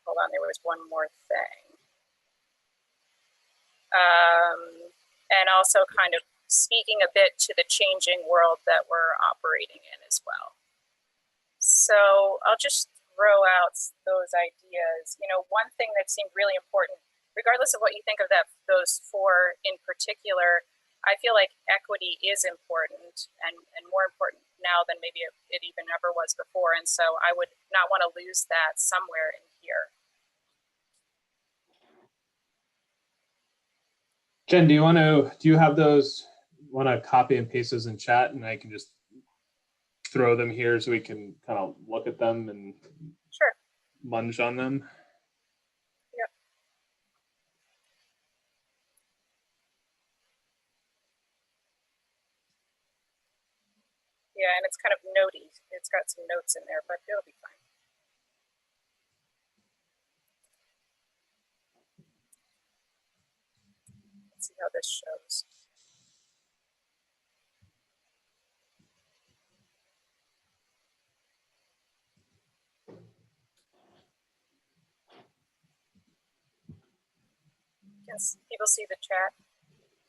Hold on, there was one more thing. And also kind of speaking a bit to the changing world that we're operating in as well. So I'll just throw out those ideas. You know, one thing that seemed really important, regardless of what you think of those 4 in particular, I feel like equity is important and more important now than maybe it even ever was before. And so I would not want to lose that somewhere in here. Jen, do you have those, want to copy and paste those in chat, and I can just throw them here so we can kind of look at them and Sure. munch on them? Yep. Yeah, and it's kind of notey. It's got some notes in there, but it'll be fine. Let's see how this shows. Yes, people see the chat.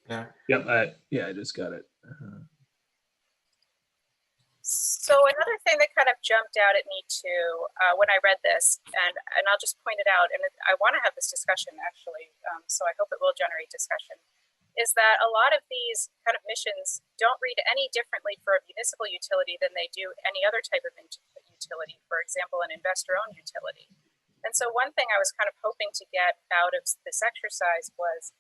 Yeah. Yep. I just got it. So another thing that kind of jumped out at me too when I read this, and I'll just point it out, and I want to have this discussion actually, so I hope it will generate discussion, is that a lot of these kind of missions don't read any differently for a municipal utility than they do any other type of utility, for example, an investor-owned utility. And so one thing I was kind of hoping to get out of this exercise was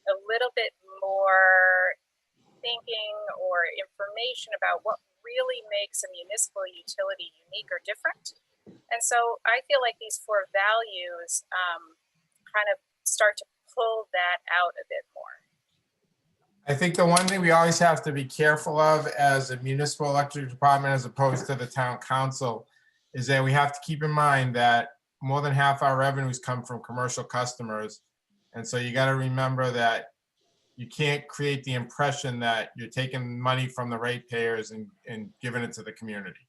a little bit more thinking or information about what really makes a municipal utility unique or different. And so I feel like these 4 values kind of start to pull that out a bit more. I think the one thing we always have to be careful of as a municipal electric department, as opposed to the town council, is that we have to keep in mind that more than half our revenues come from commercial customers. And so you got to remember that you can't create the impression that you're taking money from the ratepayers and giving it to the community.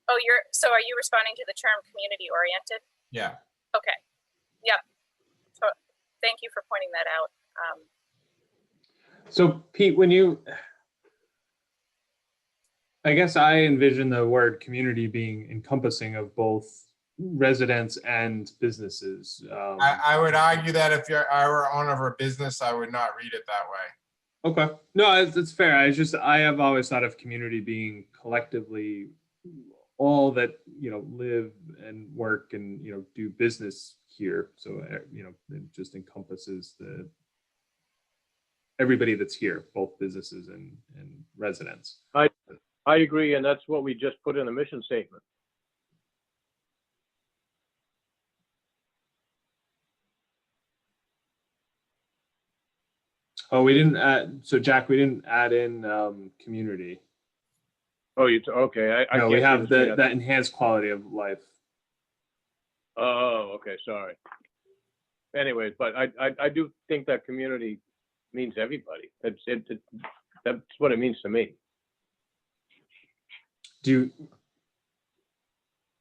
Oh, so are you responding to the term community oriented? Yeah. Okay. Yep. So thank you for pointing that out. So Pete, I guess I envision the word community being encompassing of both residents and businesses. I would argue that if I were owner of a business, I would not read it that way. Okay. No, it's fair. I have always thought of community being collectively all that, live and work and, do business here. So, it just encompasses everybody that's here, both businesses and residents. I agree, and that's what we just put in the mission statement. Oh, we didn't add, so Jack, we didn't add in community. Oh, okay, I No, can't we see have the screen. that enhanced quality of life. Oh, okay, sorry. Anyways, but I do think that community means everybody. That's what it means to me.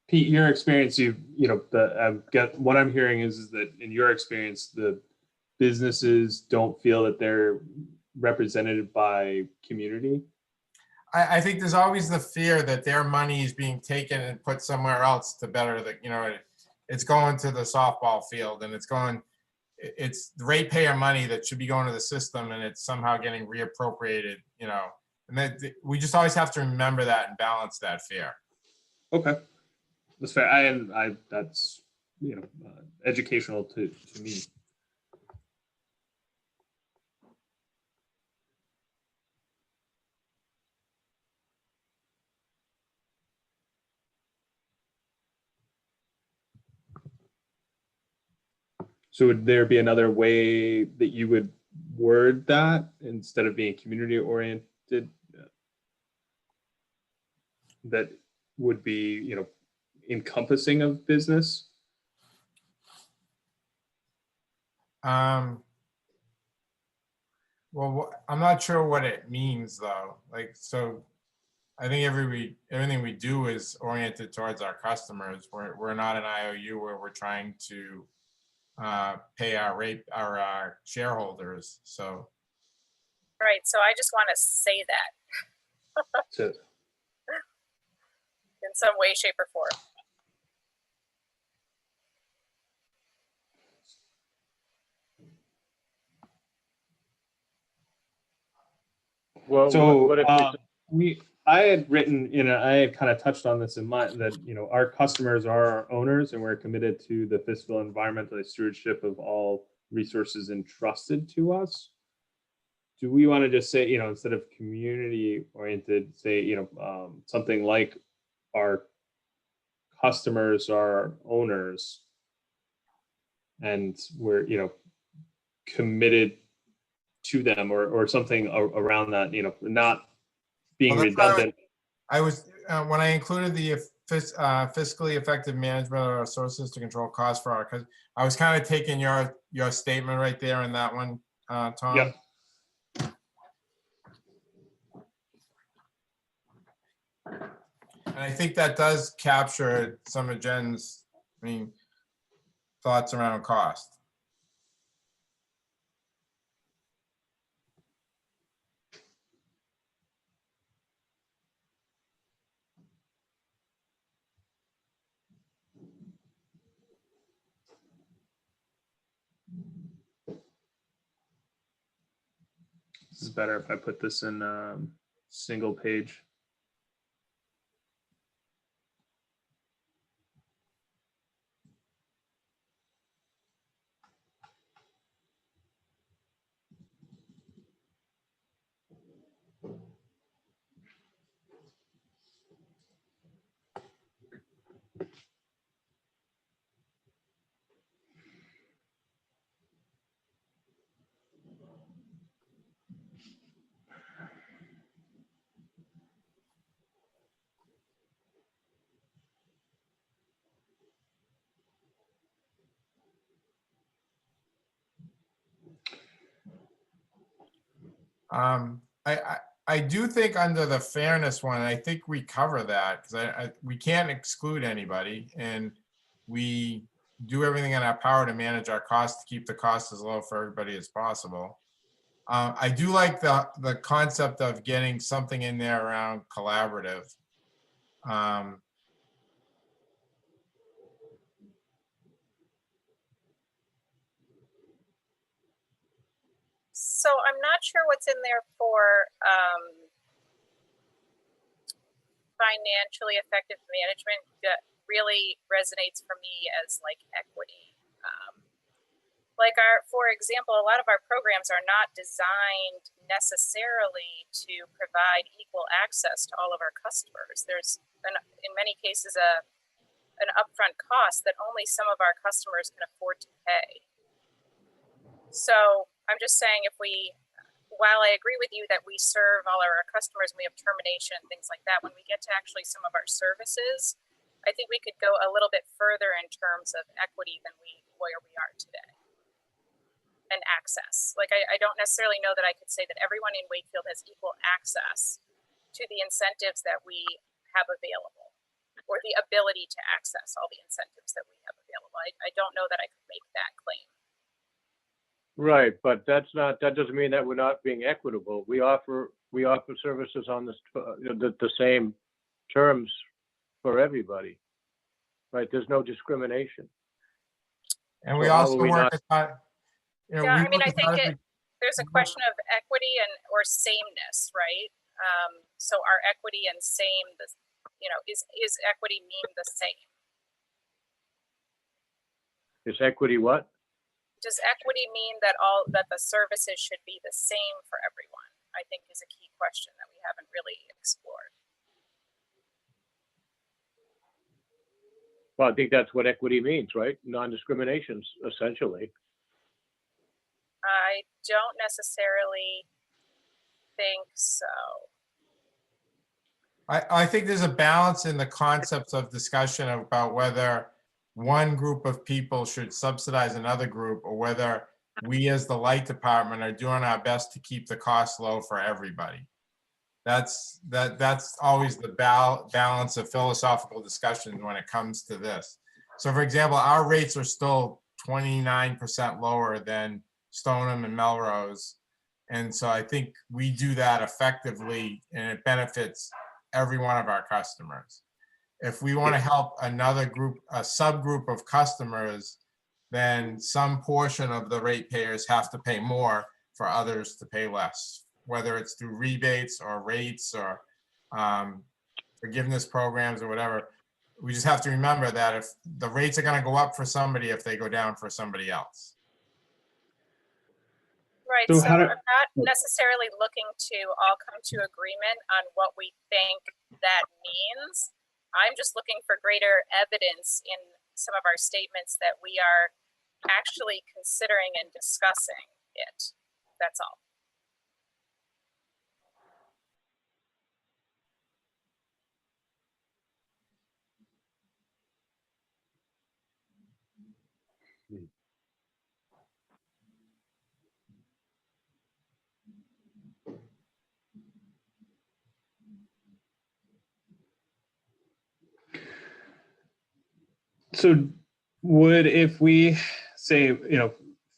Pete, your experience, what I'm hearing is that in your experience, the businesses don't feel that they're represented by community. I think there's always the fear that their money is being taken and put somewhere else to better the, it's going to the softball field and it's the ratepayer money that should be going to the system and it's somehow getting reappropriated, and that we just always have to remember that and balance that fear. Okay, that's fair. That's educational to me. So would there be another way that you would word that instead of being community oriented? That would be, encompassing of business? Well, I'm not sure what it means though. So I think everything we do is oriented towards our customers. We're not an IOU where we're trying to pay our shareholders. So. Right, so I just want to say that So, in some way, shape, or form. Well, so what if I had written, I had kind of touched on this in mind that, our customers are our owners and we're committed to the fiscal and environmental stewardship of all resources entrusted to us. Do we want to just say, instead of community oriented, say, something like our customers are owners and we're, committed to them or something around that, not being redundant. I was, when I included the fiscally effective management of our sources to control costs for our, because I was kind of taking your statement right there in that one, Tom. Yep. And I think that does capture some of Jen's, thoughts around cost. This is better if I put this in single page. I do think under the fairness one, I think we cover that because we can't exclude anybody and we do everything in our power to manage our costs to keep the cost as low for everybody as possible. I do like the concept of getting something in there around collaborative. So I'm not sure what's in there for financially effective management that really resonates for me as like equity. For example, a lot of our programs are not designed necessarily to provide equal access to all of our customers. There's in many cases an upfront cost that only some of our customers can afford to pay. So I'm just saying if we while I agree with you that we serve all of our customers and we have termination, things like that, when we get to actually some of our services, I think we could go a little bit further in terms of equity than where we are today. And access. Like, I don't necessarily know that I could say that everyone in Wakefield has equal access to the incentives that we have available, or the ability to access all the incentives that we have available. I don't know that I could make that claim. Right, but that doesn't mean that we're not being equitable. We offer services on the same terms for everybody. Right, there's no discrimination. And we So how also are we work not- at, Yeah, I mean, I think it. there's a question of equity or sameness, right? So are equity and same, is equity mean the same? Is equity what? Does equity mean that the services should be the same for everyone? I think is a key question that we haven't really explored. Well, I think that's what equity means, right? Non-discrimination, essentially. I don't necessarily think so. I think there's a balance in the concepts of discussion about whether one group of people should subsidize another group, or whether we as the light department are doing our best to keep the cost low for everybody. That's always the balance of philosophical discussion when it comes to this. So for example, our rates are still 29% lower than Stoneham and Melrose. And so I think we do that effectively, and it benefits every one of our customers. If we want to help another group, a subgroup of customers, then some portion of the ratepayers have to pay more for others to pay less, whether it's through rebates or rates or forgiveness programs or whatever. We just have to remember that if the rates are going to go up for somebody, if they go down for somebody else. Right, So so how do- I'm not necessarily looking to all come to agreement on what we think that means. I'm just looking for greater evidence in some of our statements that we are actually considering and discussing it. That's all. So would, if we say,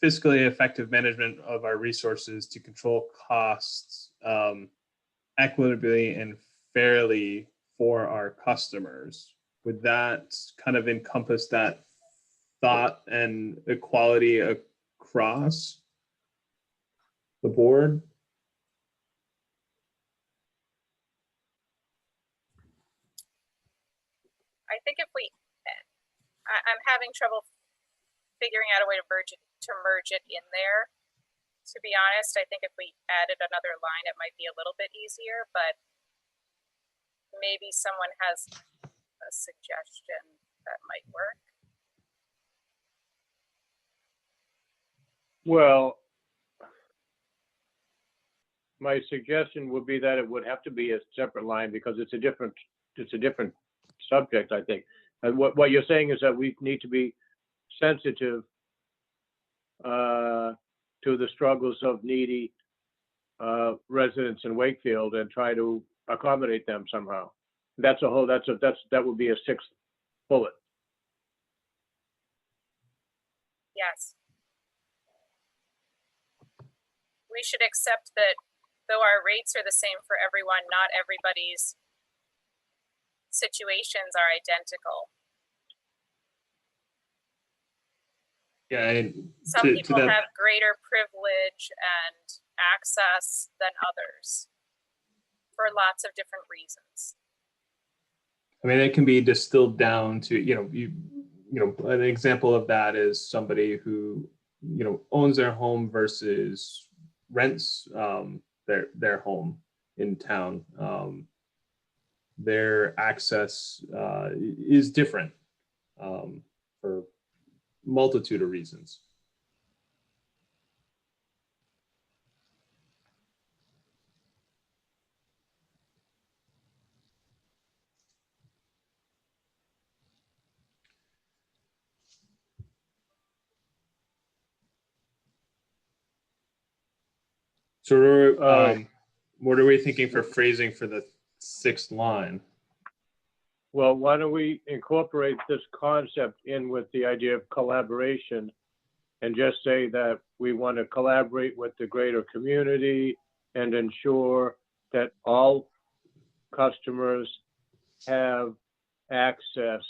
fiscally effective management of our resources to control costs equitably and fairly for our customers, would that kind of encompass that thought and equality across the board? I think if I'm having trouble figuring out a way to merge it in there. To be honest, I think if we added another line, it might be a little bit easier, but maybe someone has a suggestion that might work. Well, my suggestion would be that it would have to be a separate line because it's a different subject, I think. And what you're saying is that we need to be sensitive to the struggles of needy residents in Wakefield and try to accommodate them somehow. That would be a sixth bullet. Yes. We should accept that though our rates are the same for everyone, not everybody's situations are identical. Yeah. Some people have greater privilege and access than others for lots of different reasons. I mean, it can be distilled down to, an example of that is somebody who, owns their home versus rents their home in town. Their access is different for multitude of reasons. So Uh, what are we thinking for phrasing for the 6th line? Well, why don't we incorporate this concept in with the idea of collaboration and just say that we want to collaborate with the greater community and ensure that all customers have access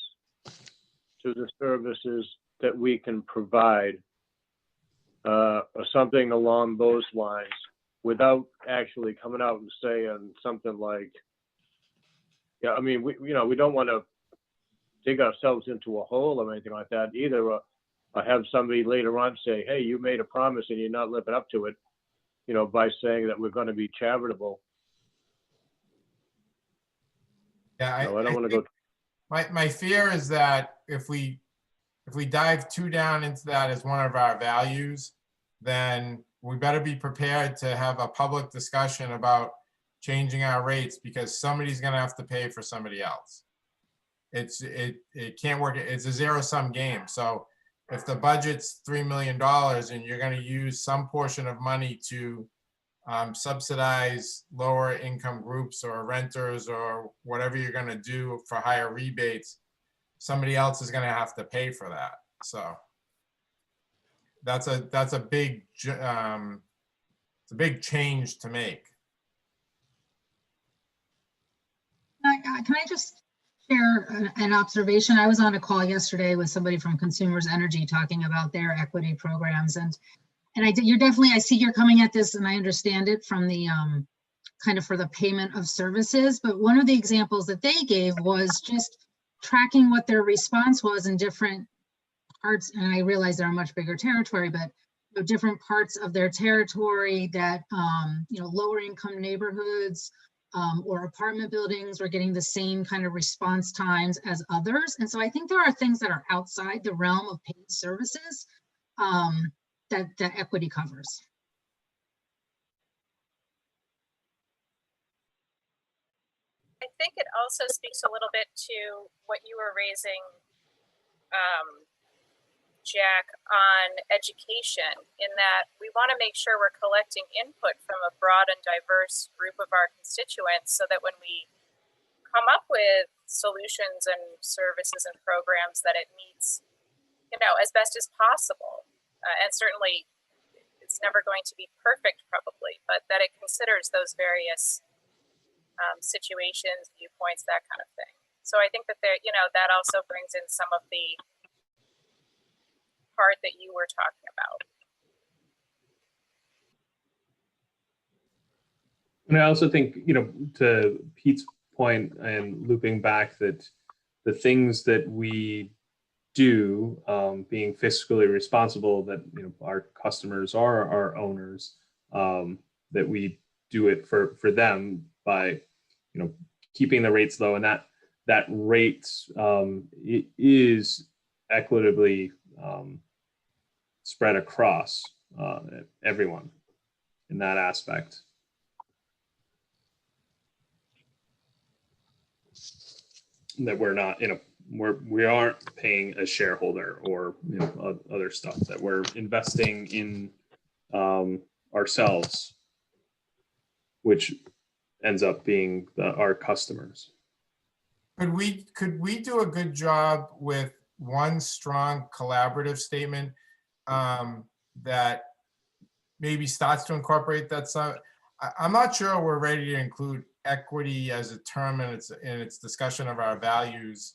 to the services that we can provide, or something along those lines, without actually coming out and saying something like, yeah, I mean, we don't want to dig ourselves into a hole or anything like that either, or have somebody later on say, hey, you made a promise and you're not living up to it, by saying that we're going to be charitable. Yeah, I don't want to go. my fear is that if we dive too down into that as one of our values, then we better be prepared to have a public discussion about changing our rates, because somebody's going to have to pay for somebody else. It can't work. It's a zero-sum game. So if the budget's $3 million and you're going to use some portion of money to subsidize lower income groups or renters or whatever you're going to do for higher rebates, somebody else is going to have to pay for that. So that's a big it's a big change to make. Can I just share an observation? I was on a call yesterday with somebody from Consumers Energy talking about their equity programs, and I see you're coming at this, and I understand it from the kind of for the payment of services. But one of the examples that they gave was just tracking what their response was in different parts. And I realize they're a much bigger territory, but different parts of their territory that lower income neighborhoods or apartment buildings were getting the same kind of response times as others. And so I think there are things that are outside the realm of paid services that equity covers. I think it also speaks a little bit to what you were raising, Jack, on education, in that we want to make sure we're collecting input from a broad and diverse group of our constituents, so that when we come up with solutions and services and programs, that it meets, as best as possible. And certainly it's never going to be perfect, probably, but that it considers those various situations, viewpoints, that kind of thing. So I think that that also brings in some of the part that you were talking about. And I also think, to Pete's point and looping back, that the things that we do, being fiscally responsible, that our customers are our owners, that we do it for them by keeping the rates low, and that rate it is equitably spread across everyone in that aspect. That we're not, we aren't paying a shareholder or other stuff, that we're investing in ourselves, which ends up being our customers. Could we do a good job with one strong collaborative statement that maybe starts to incorporate that? I'm not sure we're ready to include equity as a term in its discussion of our values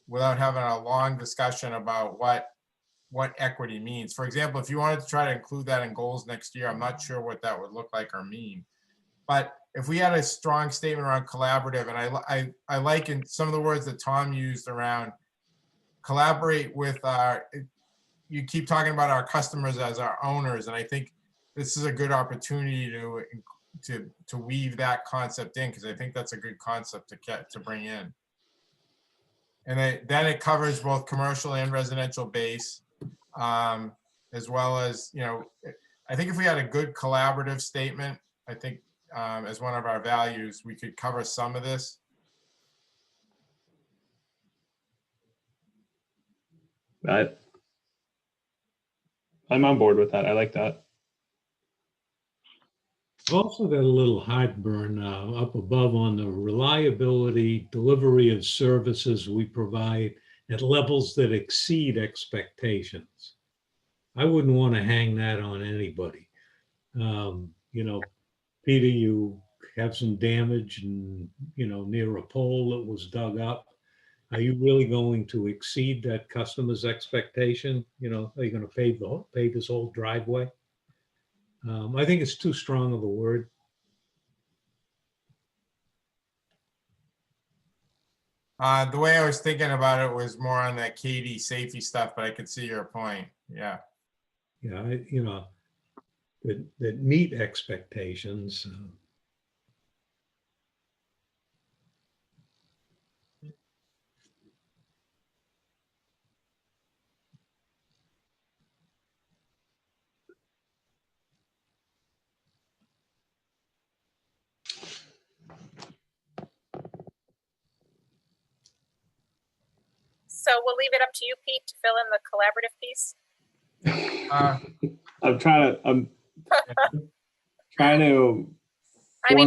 without having a long discussion about what equity means. For example, if you wanted to try to include that in goals next year, I'm not sure what that would look like or mean. But if we had a strong statement around collaborative, and I like in some of the words that Tom used around collaborate with you keep talking about our customers as our owners, and I think this is a good opportunity to weave that concept in, because I think that's a good concept to bring in. And then it covers both commercial and residential base, as well as, I think if we had a good collaborative statement, I think as one of our values, we could cover some of this. I'm on board with that. I like that. I've also got a little heartburn up above on the reliability, delivery of services we provide at levels that exceed expectations. I wouldn't want to hang that on anybody. You know, Peter, you have some damage and, near a pole that was dug up. Are you really going to exceed that customer's expectation? Are you going to pave this whole driveway? I think it's too strong of a word. The way I was thinking about it was more on that Katie safety stuff, but I could see your point. Yeah. Yeah, that meet expectations. So we'll leave it up to you, Pete, to fill in the collaborative piece. I'm trying to I mean,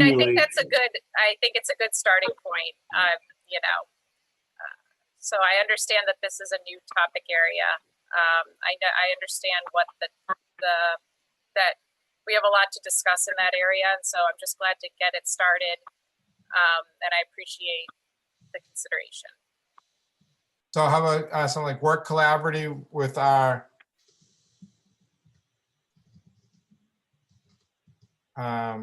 I think formulate. I think it's a good starting point, so I understand that this is a new topic area. I understand that we have a lot to discuss in that area. And so I'm just glad to get it started. And I appreciate the consideration. So how about something like work collaborative with our I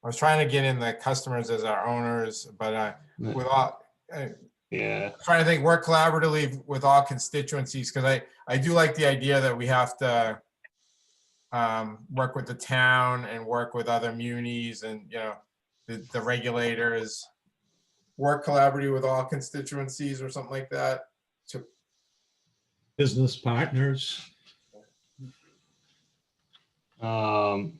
was trying to get in the customers as our owners, but with all, Yeah. trying to think work collaboratively with all constituencies, because I do like the idea that we have to work with the town and work with other munis and the regulators. Work collaboratively with all constituencies or something like that. Business partners. Worth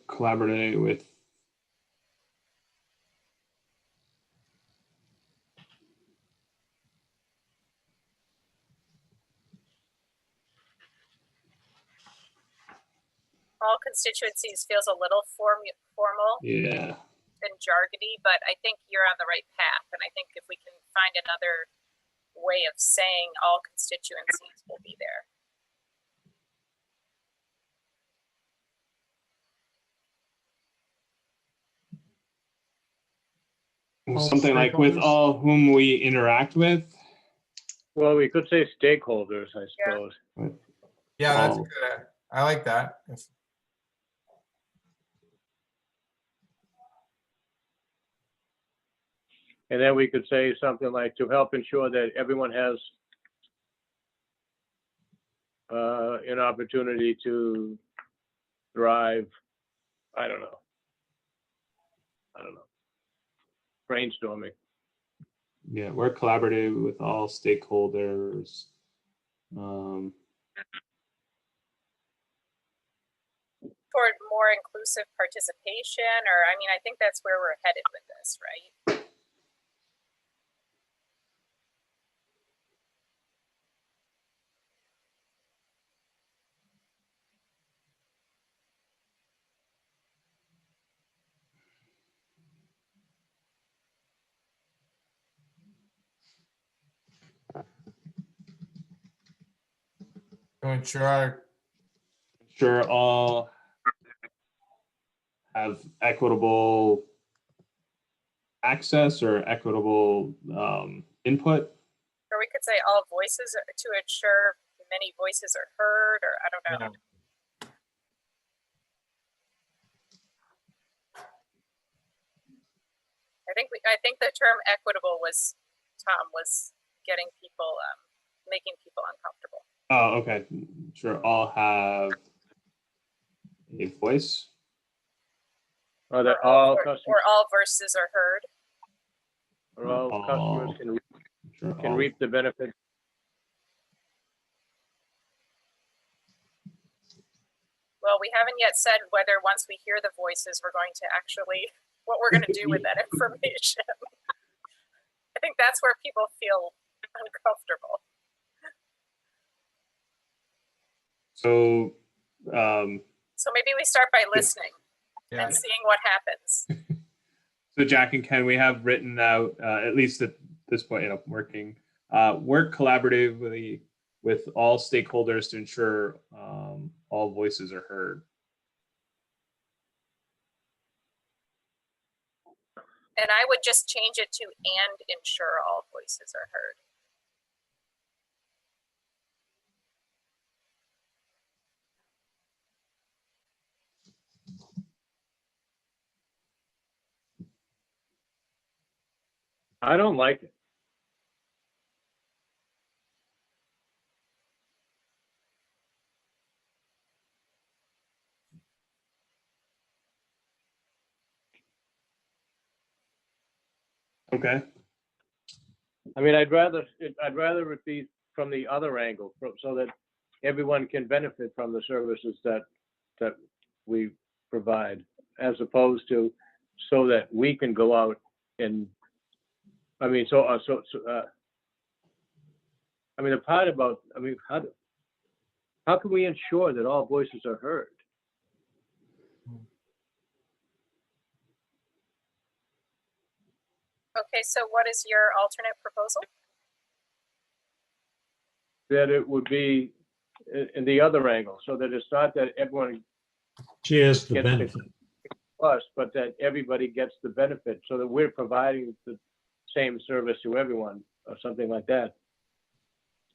collaborating with. All constituencies feels a little formal Yeah. and jargony, but I think you're on the right path. And I think if we can find another way of saying all constituencies, will be there. Something like with all whom we interact with. Well, we could say stakeholders, I suppose. Yeah, that's good. I like that. And then we could say something like to help ensure that everyone has an opportunity to thrive. I don't know. Brainstorming. Yeah, we're collaborative with all stakeholders. Toward more inclusive participation, or I mean, I think that's where we're headed with this, right? To ensure all have equitable access or equitable input. Or we could say all voices to ensure many voices are heard, or I don't know. I think the term equitable was, Tom, was getting people, making people uncomfortable. Oh, okay. Sure, all have a voice. Or that all customers. Or all voices are heard. Or all customers can reap the benefit. Well, we haven't yet said whether once we hear the voices, we're going to actually, what we're going to do with that information. I think that's where people feel uncomfortable. So, So maybe we start by listening Yeah. and seeing what happens. so Jack and Ken, we have written out, at least at this point, work collaboratively with all stakeholders to ensure all voices are heard. And I would just change it to and ensure all voices are heard. I don't like it. Okay. I mean, I'd rather it be from the other angle, so that everyone can benefit from the services that we provide, as opposed to so that we can go out and, I mean, I mean, the part about, I mean, how can we ensure that all voices are heard? Okay, so what is your alternate proposal? That it would be in the other angle, so that it's not that everyone Shares the gets benefit. us, but that everybody gets the benefit, so that we're providing the same service to everyone, or something like that.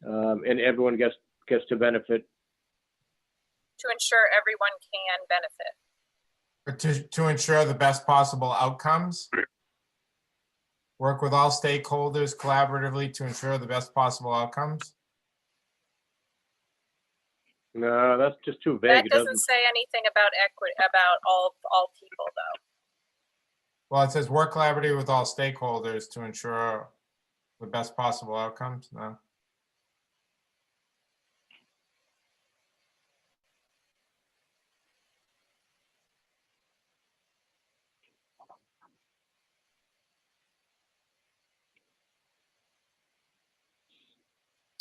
And everyone gets to benefit. To ensure everyone can benefit. But to ensure the best possible outcomes. Work with all stakeholders collaboratively to ensure the best possible outcomes. No, that's just too vague. That It doesn't say anything about equity, about all people though. Well, it says work collaboratively with all stakeholders to ensure the best possible outcomes. No.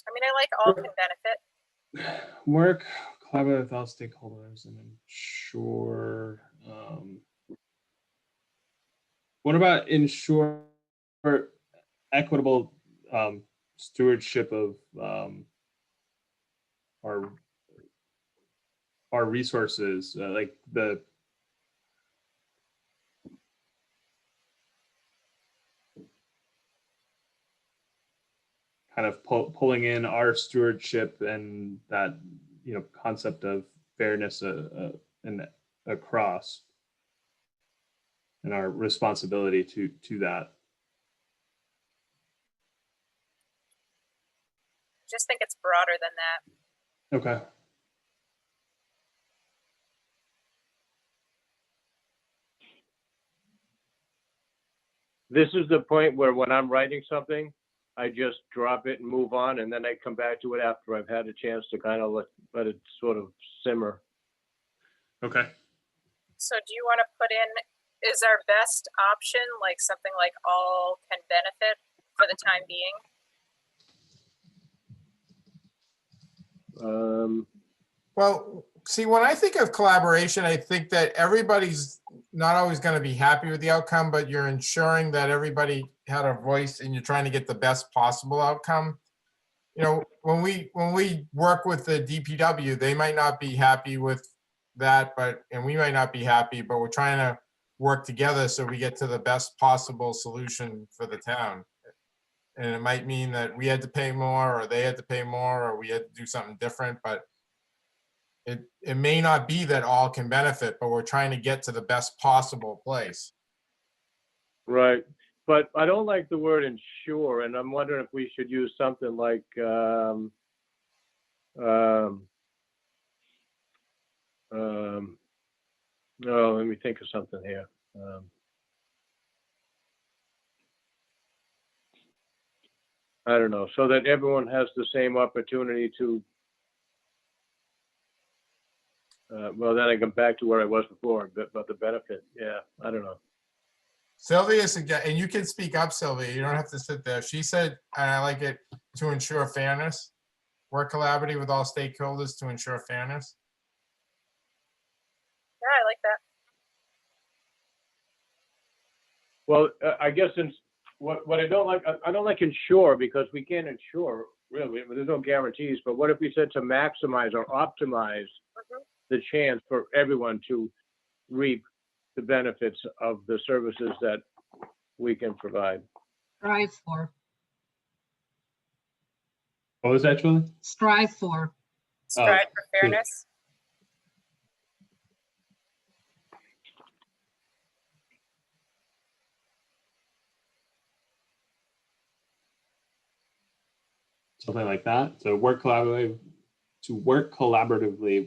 I mean, I like all can benefit. Work collaboratively with all stakeholders and ensure. What about ensure equitable stewardship of our resources, like the kind of pulling in our stewardship and that concept of fairness and across, and our responsibility to that. Just think it's broader than that. Okay. This is the point where when I'm writing something, I just drop it and move on, and then I come back to it after I've had a chance to kind of let it sort of simmer. Okay. So do you want to put in, is our best option like something like all can benefit for the time being? Well, see, when I think of collaboration, I think that everybody's not always going to be happy with the outcome, but you're ensuring that everybody had a voice and you're trying to get the best possible outcome. When we work with the DPW, they might not be happy with that, and we might not be happy, but we're trying to work together so we get to the best possible solution for the town. And it might mean that we had to pay more, or they had to pay more, or we had to do something different, but it may not be that all can benefit, but we're trying to get to the best possible place. Right. But I don't like the word ensure, and I'm wondering if we should use something like, no, let me think of something here. I don't know, so that everyone has the same opportunity to, well, then I come back to where I was before, about the benefit. Yeah, I don't know. Sylvia suggested, and you can speak up, Sylvia, you don't have to sit there. She said, and I like it, to ensure fairness. work collaboratively with all stakeholders to ensure fairness. Yeah, I like that. Well, I guess since what I don't like ensure, because we can't ensure really, there's no guarantees, but what if we said to maximize or optimize Mhm. the chance for everyone to reap the benefits of the services that we can provide? Strive for, What was that, Julie? strive for. Strive for good. fairness. Something like that. So work collaboratively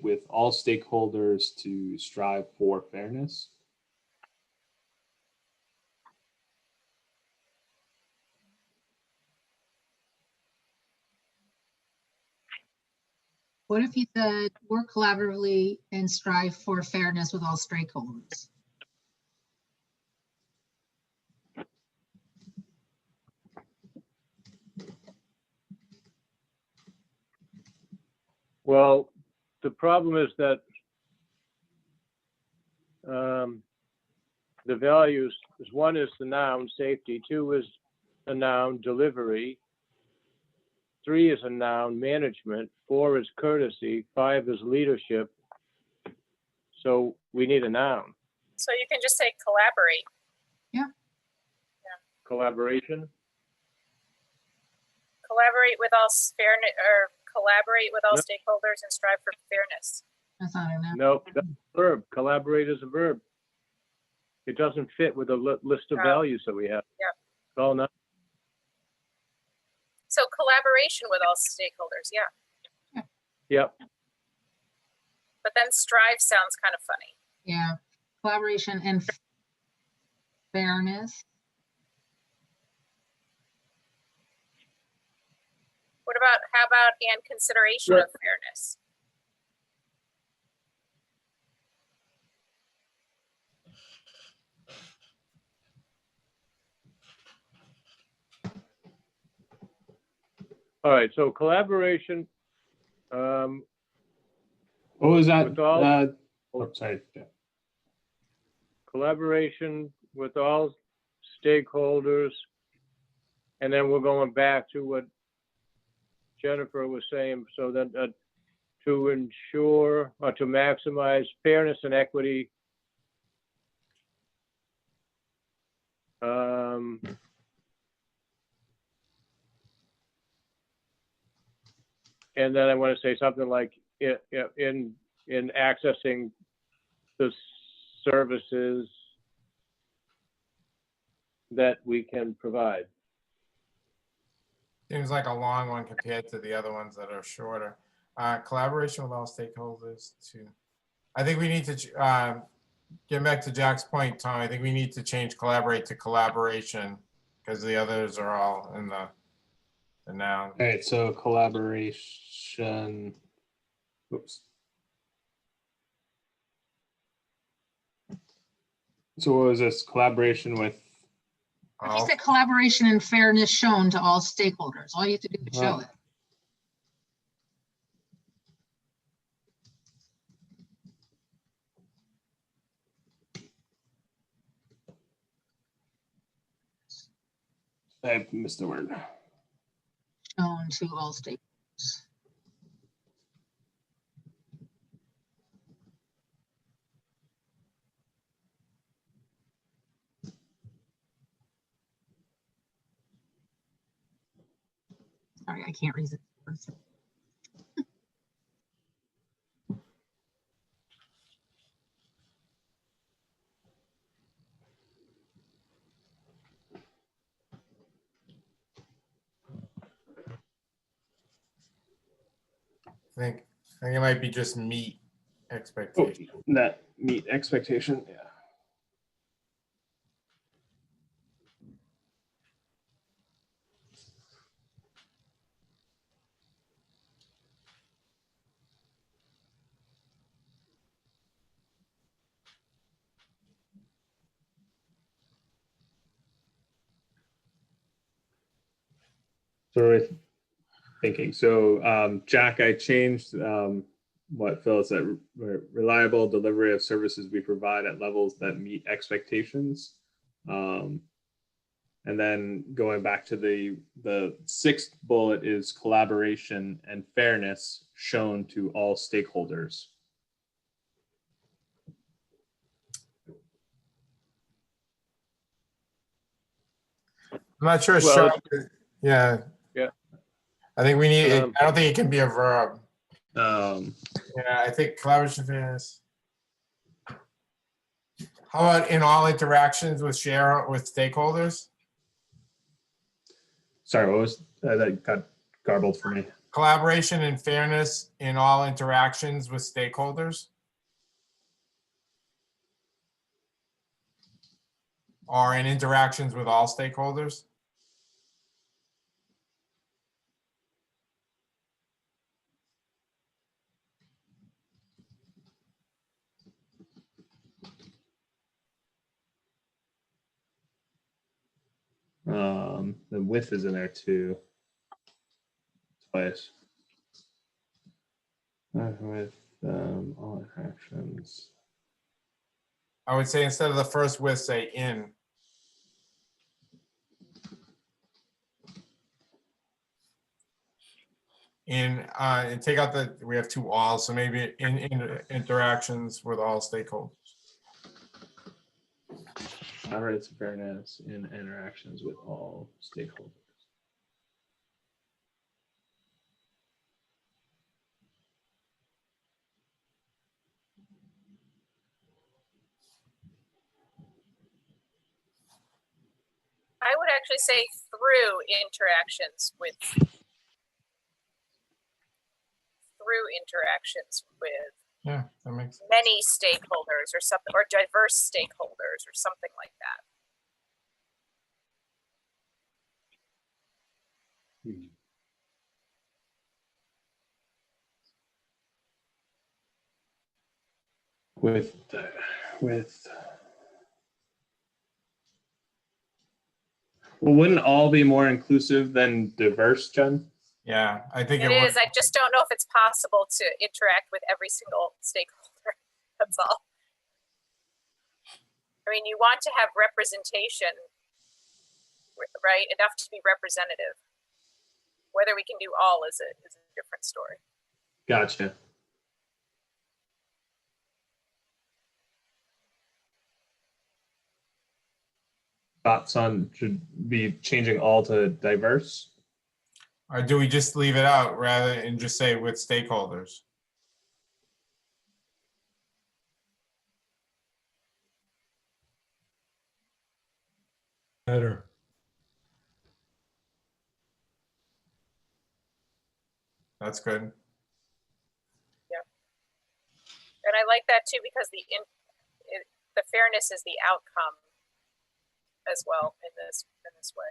with all stakeholders to strive for fairness. What if you said work collaboratively and strive for fairness with all stakeholders? Well, the problem is that the values is, one is the noun safety, two is the noun delivery, three is a noun management, four is courtesy, five is leadership. So we need a noun. So you can just say collaborate. Collaboration. Collaborate with all fairness, or collaborate with all No. stakeholders and strive for fairness. That's not enough. Nope, that's a verb. Collaborate is a verb. It doesn't fit with the list of Oh. values that we have. Yep. Oh, no. So collaboration with all stakeholders, yeah. Yep. But then strive sounds kind of funny. Yeah, collaboration and fairness. What about, how about and consideration Right. of fairness? All right, so collaboration, What was that? With all- Sorry. collaboration with all stakeholders. And then we're going back to what Jennifer was saying, so that to ensure or to maximize fairness and equity. And then I want to say something like in accessing the services that we can provide. Seems like a long one compared to the other ones that are shorter. Collaboration with all stakeholders to, I think we need to, get back to Jack's point, Tom, I think we need to change collaborate to collaboration because the others are all in the noun. All right, so collaboration. Oops. So what was this? Collaboration with? If you said collaboration and fairness shown to all stakeholders, all you have to do is show Oh. it. I missed the word. Shown to all stakeholders. Sorry, I can't read it. I think it might be just meet Oh, expectation. that meet expectation. Yeah. So thinking. So Jack, I changed what Phil said, reliable delivery of services we provide at levels that meet expectations. And then going back to the sixth bullet is collaboration and fairness shown to all stakeholders. I'm not sure. Well, Yeah. Yeah. I think we need, Um, I don't think it can be a verb. Yeah, I think collaboration fairness. How about in all interactions with stakeholders? Sorry, what was that? Got garbled for me. Collaboration and fairness in all interactions with stakeholders? Or in interactions with all stakeholders? The with is in there too. Twice. With all interactions. I would say instead of the first with, say in. And take out we have two all, so maybe in interactions with all stakeholders. Collaborates fairness in interactions with all stakeholders. I would actually say through interactions with Yeah, that makes sense. many stakeholders or something, or diverse stakeholders or something like that. With well, wouldn't all be more inclusive than diverse, Jen? Yeah, I think It it would. is. I just don't know if it's possible to interact with every single stakeholder. That's all. I mean, you want to have representation, right? Enough to be representative. Whether we can do all is a different story. Gotcha. Thoughts on should be changing all to diverse? Or do we just leave it out rather and just say with stakeholders? Better. That's good. And I like that too because the fairness is the outcome as well in this way.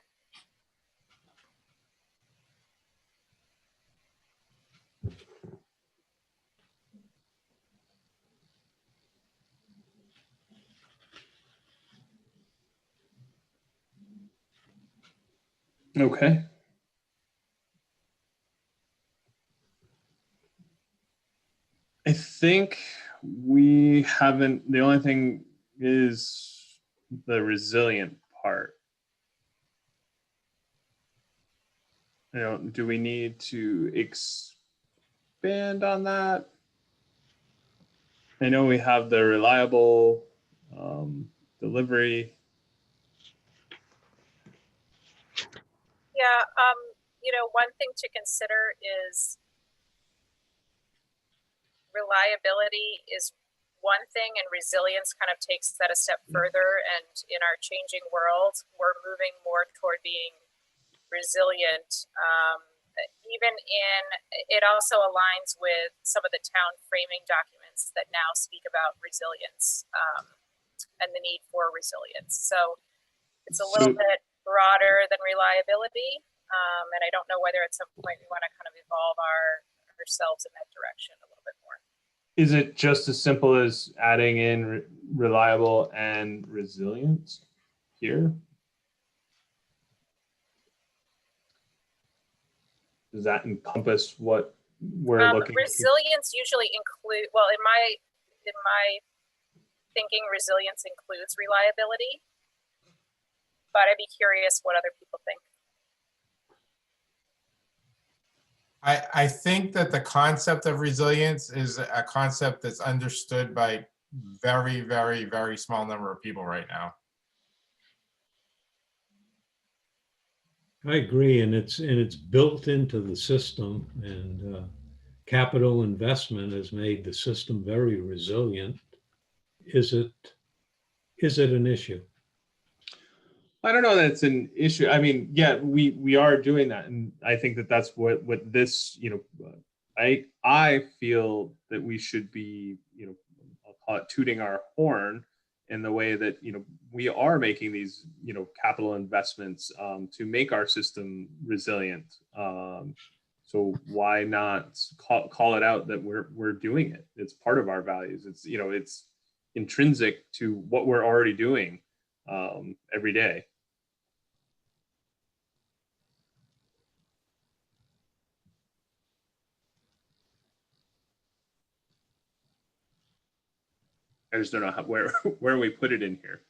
Okay. I think we haven't, the only thing is the resilient part. You know, do we need to expand on that? I know we have the reliable delivery. Yeah, one thing to consider is reliability is one thing and resilience kind of takes that a step further. And in our changing world, we're moving more toward being resilient. It also aligns with some of the town framing documents that now speak about resilience and the need for resilience. So it's a little bit broader than reliability. And I don't know whether at some point we want to kind of evolve ourselves in that direction a little bit more. Is it just as simple as adding in reliable and resilience here? does that encompass what we're looking? Resilience usually include, well, in my thinking, resilience includes reliability, but I'd be curious what other people think. I think that the concept of resilience is a concept that's understood by very, very, very small number of people right now. I agree, and it's built into the system, and capital investment has made the system very resilient. Is it an issue? I don't know that it's an issue. I mean, yeah, we are doing that, and I think that that's what this, you know, I feel that we should be, you know, I'll call it tooting our horn in the way that, you know, we are making these, you know, capital investments to make our system resilient. So why not call it out that we're doing it? It's part of our values. It's, you know, it's intrinsic to what we're already doing every day. I just don't know where we put it in here.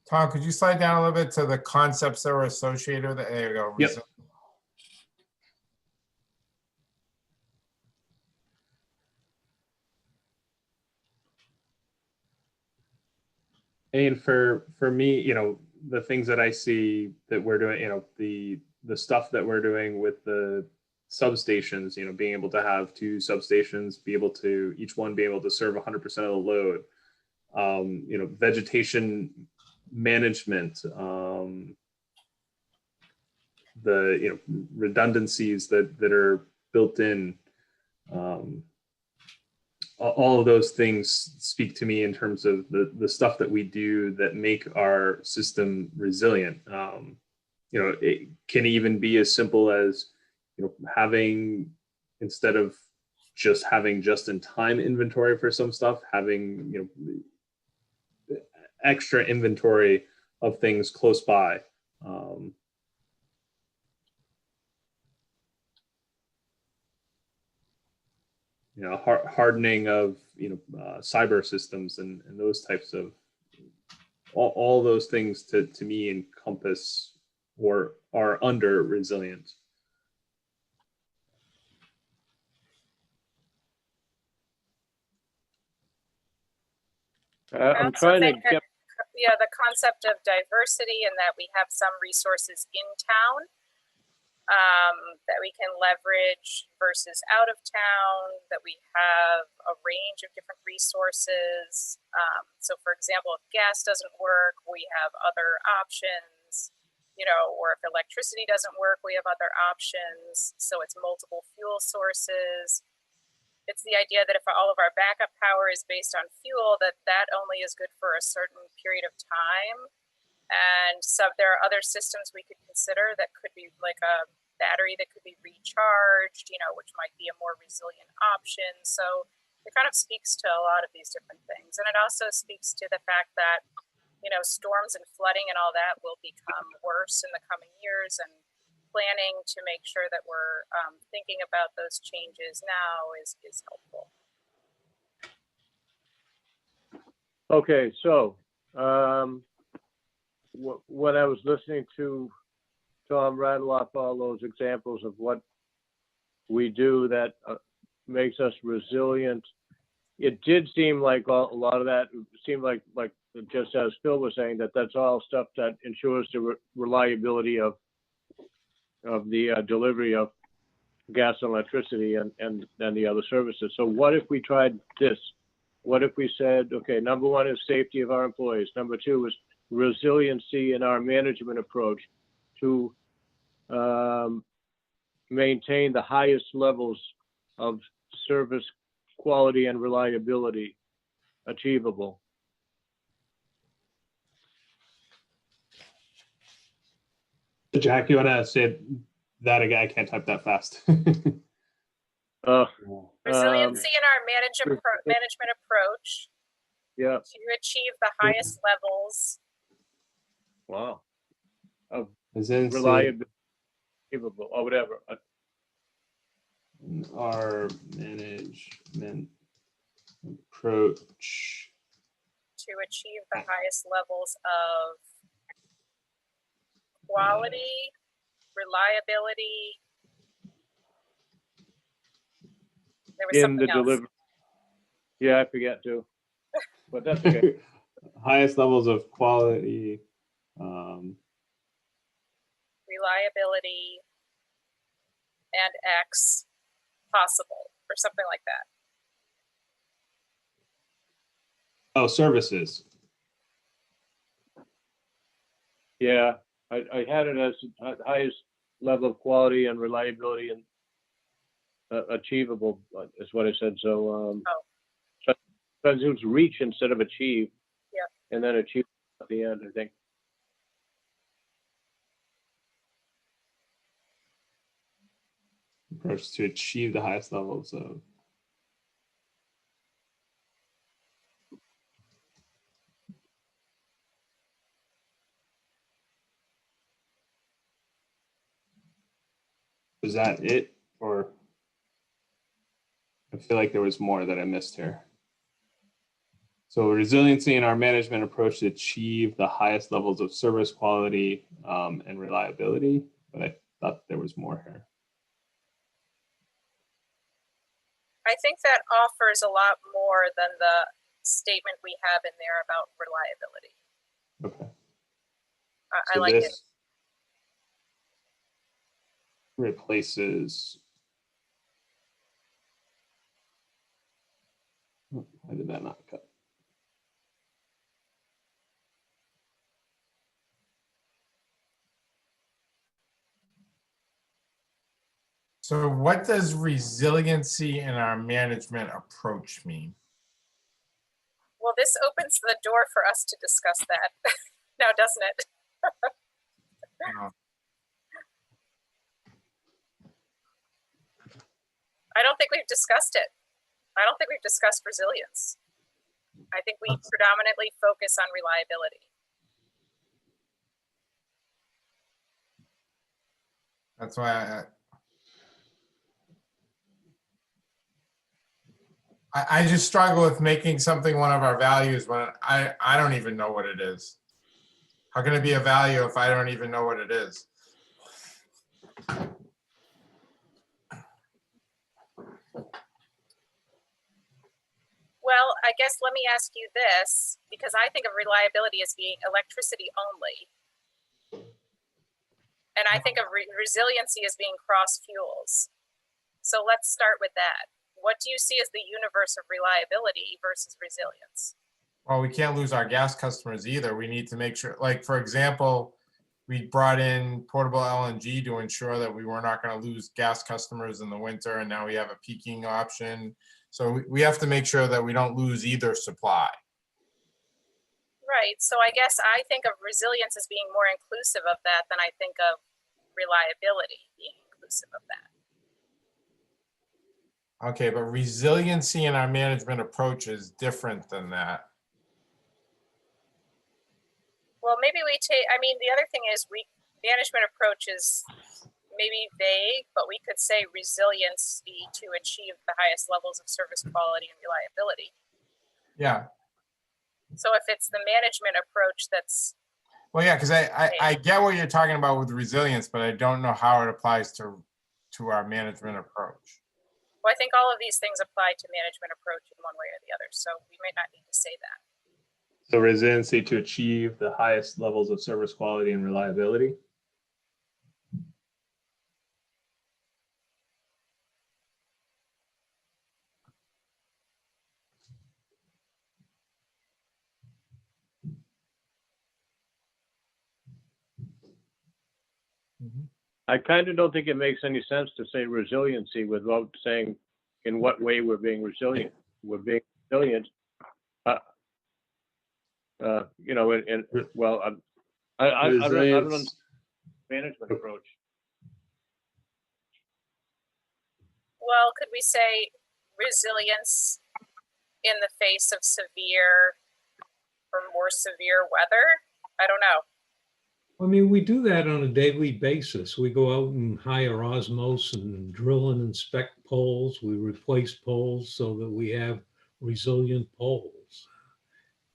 Tom, could you slide down a little bit to the concepts that were associated with it? There you go. Yep. And for me, you know, the things that I see that we're doing, you know, the stuff that we're doing with the substations, you know, being able to have 2 substations, be able to each one be able to serve 100% of the load, you know, vegetation management, the, you know, redundancies that are built in, all of those things speak to me in terms of the stuff that we do that make our system resilient. You know, it can even be as simple as, you know, having, instead of just having just-in-time inventory for some stuff, having, you know, extra inventory of things close by. You know, hardening of, you know, cyber systems and those types of, all those things to me encompass or are under resilience. I'm trying to get, Yeah, the concept of diversity and that we have some resources in town that we can leverage versus out of town, that we have a range of different resources. So for example, if gas doesn't work, we have other options, you know, or if electricity doesn't work, we have other options. So it's multiple fuel sources. It's the idea that if all of our backup power is based on fuel, that only is good for a certain period of time. And so there are other systems we could consider that could be like a battery that could be recharged, you know, which might be a more resilient option. So it kind of speaks to a lot of these different things. And it also speaks to the fact that, you know, storms and flooding and all that will become worse in the coming years, and planning to make sure that we're thinking about those changes now is helpful. okay, so when I was listening to Tom rattle off all those examples of what we do that makes us resilient, it did seem like a lot of that seemed like just as Phil was saying, that's all stuff that ensures the reliability of the delivery of gas and electricity and the other services. So what if we tried this? What if we said, okay, number 1 is safety of our employees. Number 2 is resiliency in our management approach to maintain the highest levels of service quality and reliability achievable. Jack, you want to say that again? I can't type that fast. Resiliency in our management approach Yeah, to achieve the highest levels. wow. Of Resiliency reliability, or whatever. in our management approach. To achieve the highest levels of quality, reliability. There was In something the else. delivery. Yeah, I forget too. But that's okay. Highest levels of quality. Reliability and X possible, or something like that. Oh, services. Yeah, I had it as highest level of quality and reliability and achievable is what I said. So, so it was reach instead of achieve. Yeah. And then achieve at the end, I think. Approach to achieve the highest levels of. Was that it, or I feel like there was more that I missed here. So resiliency in our management approach to achieve the highest levels of service quality and reliability, but I thought there was more here. I think that offers a lot more than the statement we have in there about reliability. Okay. I So like it. this replaces. Why did that not cut? So what does resiliency in our management approach mean? Well, this opens the door for us to discuss that now, doesn't it? I don't think we've discussed it. I don't think we've discussed resilience. I think we predominantly focus on reliability. That's why I just struggle with making something one of our values when I don't even know what it is. How can it be a value if I don't even know what it is? Well, I guess let me ask you this, because I think of reliability as being electricity only. And I think of resiliency as being cross fuels. So let's start with that. What do you see as the universe of reliability versus resilience? Well, we can't lose our gas customers either. We need to make sure, like, for example, we brought in portable LNG to ensure that we were not going to lose gas customers in the winter. And now we have a peaking option. So we have to make sure that we don't lose either supply. Right. So I guess I think of resilience as being more inclusive of that than I think of reliability being inclusive of that. Okay, but resiliency in our management approach is different than that. Well, maybe we take, I mean, the other thing is management approach is maybe vague, but we could say resiliency to achieve the highest levels of service quality and reliability. Yeah. So if it's the management approach that's. Well, yeah, because I get what you're talking about with resilience, but I don't know how it applies to our management approach. Well, I think all of these things apply to management approach in one way or the other, so we may not need to say that. So resiliency to achieve the highest levels of service quality and reliability. I kind of don't think it makes any sense to say resiliency without saying in what way we're being resilient. We're being resilient. You know, and well, I don't know. management approach. Well, could we say resilience in the face of severe or more severe weather? I don't know. I mean, we do that on a daily basis. We go out and hire osmos and drill and inspect poles. We replace poles so that we have resilient poles.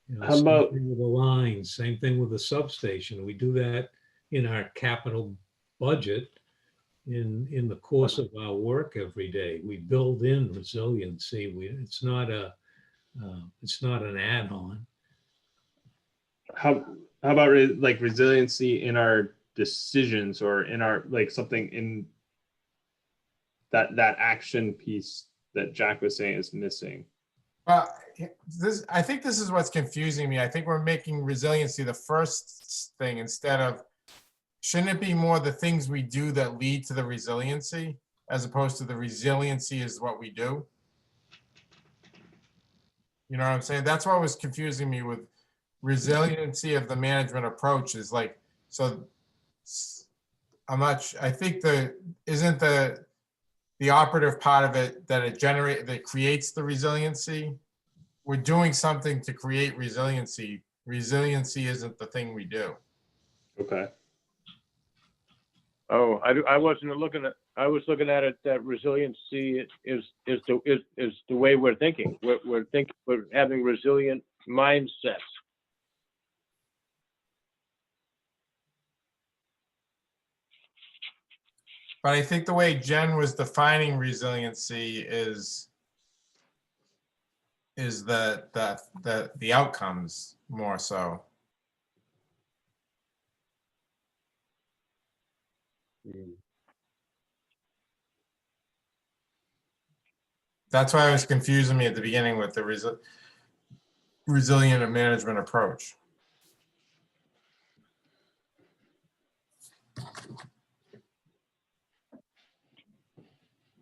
You know, How same about- thing with the lines, same thing with the substation. We do that in our capital budget in the course of our work every day. We build in resiliency. It's not an add-on. How about like resiliency in our decisions or in our like something in that action piece that Jack was saying is missing? Well, I think this is what's confusing me. I think we're making resiliency the first thing instead of, shouldn't it be more the things we do that lead to the resiliency as opposed to the resiliency is what we do? You know what I'm saying? That's what was confusing me with resiliency of the management approach is like, so I'm not, I think isn't the operative part of it that that creates the resiliency? We're doing something to create resiliency. Resiliency isn't the thing we do. Okay. Oh, I wasn't looking at, I was looking at it that resiliency is the way we're thinking. We're having resilient mindsets. But I think the way Jen was defining resiliency is the outcomes more so. That's why it was confusing me at the beginning with the resilient management approach.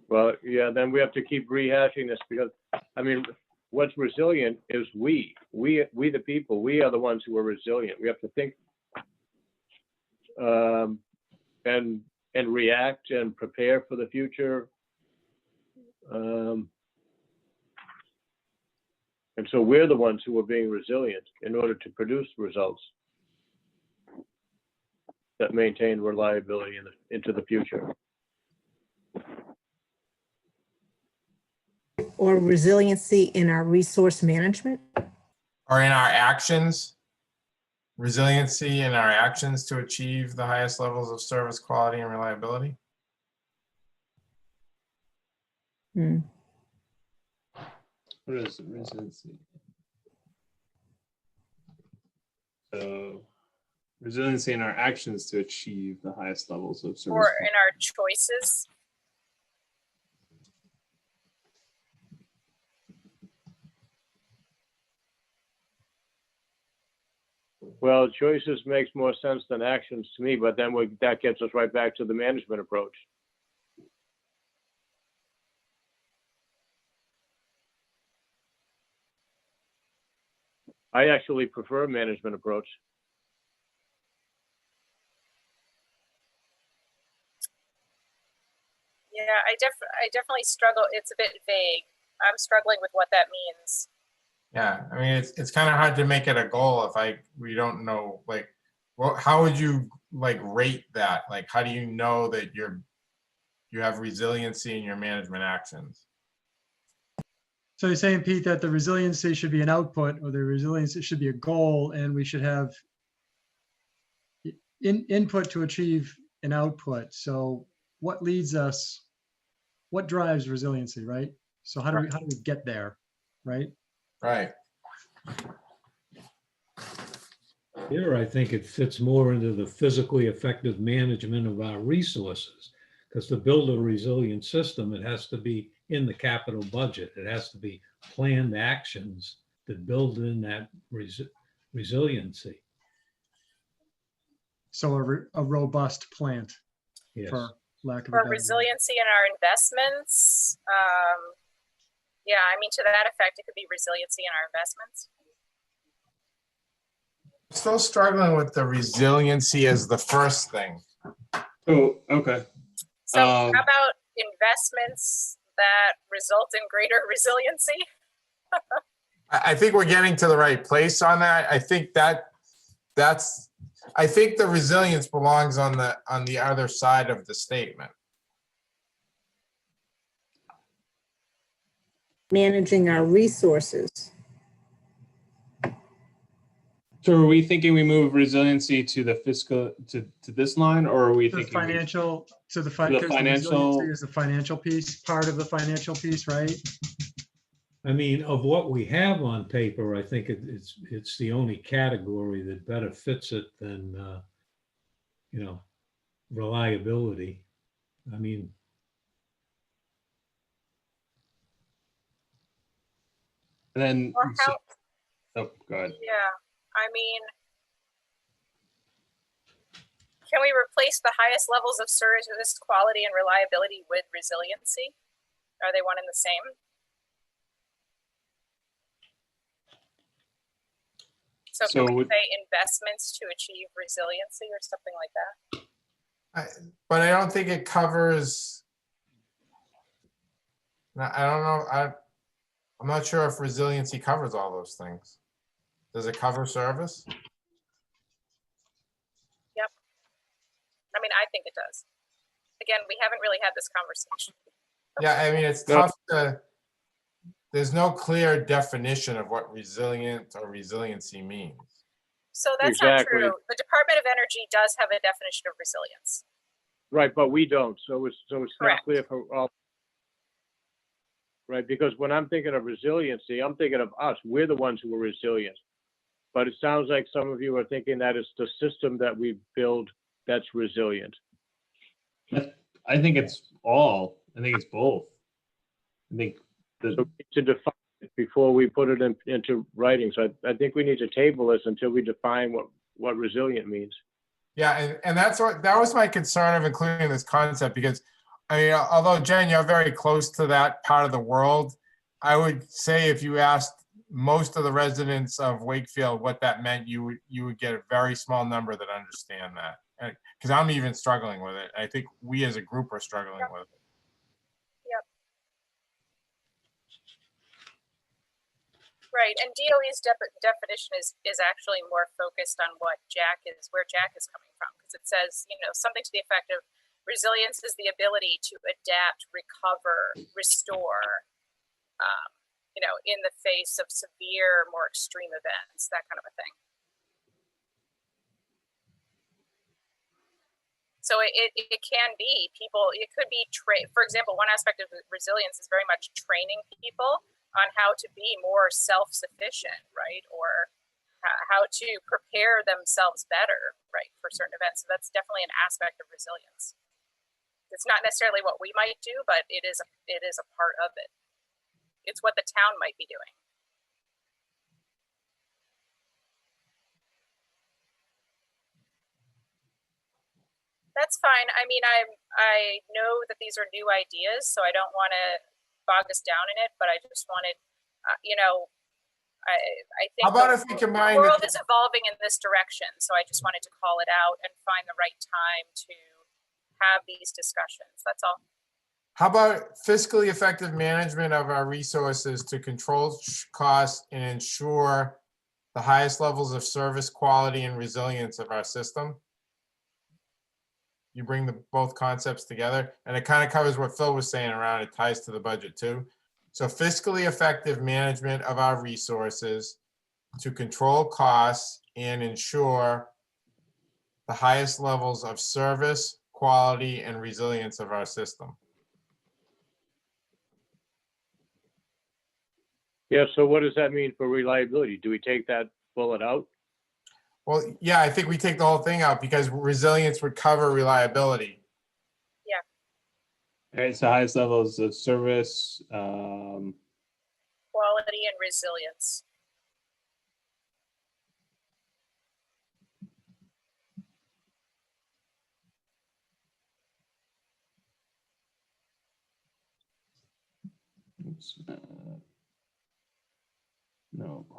Well, yeah, then we have to keep rehashing this because, I mean, what's resilient is we the people, we are the ones who are resilient. We have to think and react and prepare for the future. And so we're the ones who are being resilient in order to produce results that maintain reliability into the future. Or resiliency in our resource management? Or in our actions, resiliency in our actions to achieve the highest levels of service quality and reliability. Hmm. What is resiliency? So resiliency in our actions to achieve the highest levels of service. Or in our choices. Well, choices makes more sense than actions to me, but then that gets us right back to the management approach. I actually prefer management approach. Yeah, I definitely struggle. It's a bit vague. I'm struggling with what that means. Yeah, I mean, it's kind of hard to make it a goal if we don't know, like, how would you like rate that? Like, how do you know that you have resiliency in your management actions? So you're saying, Pete, that the resiliency should be an output, or the resiliency should be a goal, and we should have input to achieve an output. So what leads us, what drives resiliency, right? So how do we get there, right? Right. Here, I think it fits more into the physically effective management of our resources. Because to build a resilient system, it has to be in the capital budget. It has to be planned actions that build in that resiliency. So a robust plant, Yes. for lack of a For better word. resiliency in our investments. Yeah, I mean, to that effect, it could be resiliency in our investments. Still struggling with the resiliency as the first thing. Oh, okay. So how Um, about investments that result in greater resiliency? I think we're getting to the right place on that. I think I think the resilience belongs on the other side of the statement. Managing our resources. so are we thinking we move resiliency to the fiscal, to this line, or are we The thinking? financial, to the, The because the financial- resiliency is the financial piece, part of the financial piece, right? I mean, of what we have on paper, I think it's the only category that better fits it than, reliability. I mean, And then, Or how, oh, go ahead. yeah, I mean, can we replace the highest levels of service, quality, and reliability with resiliency? Are they one and the same? So So can we would- say investments to achieve resiliency or something like that? But I don't think it covers. I don't know. I'm not sure if resiliency covers all those things. Does it cover service? Yep. I mean, I think it does. Again, we haven't really had this conversation. Yeah, I mean, it's No. tough to, there's no clear definition of what resilient or resiliency means. So that's not Exactly. true. The Department of Energy does have a definition of resilience. Right, but we don't, so it's not Correct. clear for all. Right, because when I'm thinking of resiliency, I'm thinking of us, we're the ones who are resilient. But it sounds like some of you are thinking that it's the system that we build that's resilient. I think it's all. I think it's both. I think So the, we need to define it before we put it into writing, so I think we need to table this until we define what resilient means. Yeah, and that was my concern of including this concept, because I mean, although Jen, you're very close to that part of the world, I would say if you asked most of the residents of Wakefield what that meant, you would get a very small number that understand that. Because I'm even struggling with it. I think we as a group are struggling with it. Yep. Right, and DOE's definition is actually more focused on where Jack is coming from, because it says, something to the effect of resilience is the ability to adapt, recover, restore, in the face of severe, more extreme events, that kind of a thing. So it can be people, it could be, for example, one aspect of resilience is very much training people on how to be more self-sufficient, right? Or how to prepare themselves better, right, for certain events. So that's definitely an aspect of resilience. It's not necessarily what we might do, but it is a part of it. It's what the town might be doing. That's fine. I mean, I know that these are new ideas, so I don't want to bog us down in it, but I just wanted, I think How about if we the combine world the- is evolving in this direction, so I just wanted to call it out and find the right time to have these discussions. That's all. How about fiscally effective management of our resources to control costs and ensure the highest levels of service quality and resilience of our system? You bring both concepts together, and it kind of covers what Phil was saying around, it ties to the budget too. So fiscally effective management of our resources to control costs and ensure the highest levels of service, quality, and resilience of our system. Yeah, so what does that mean for reliability? Do we take that bullet out? Well, yeah, I think we take the whole thing out because resilience would cover reliability. all right, so highest levels of service, Quality and resilience. oops, no.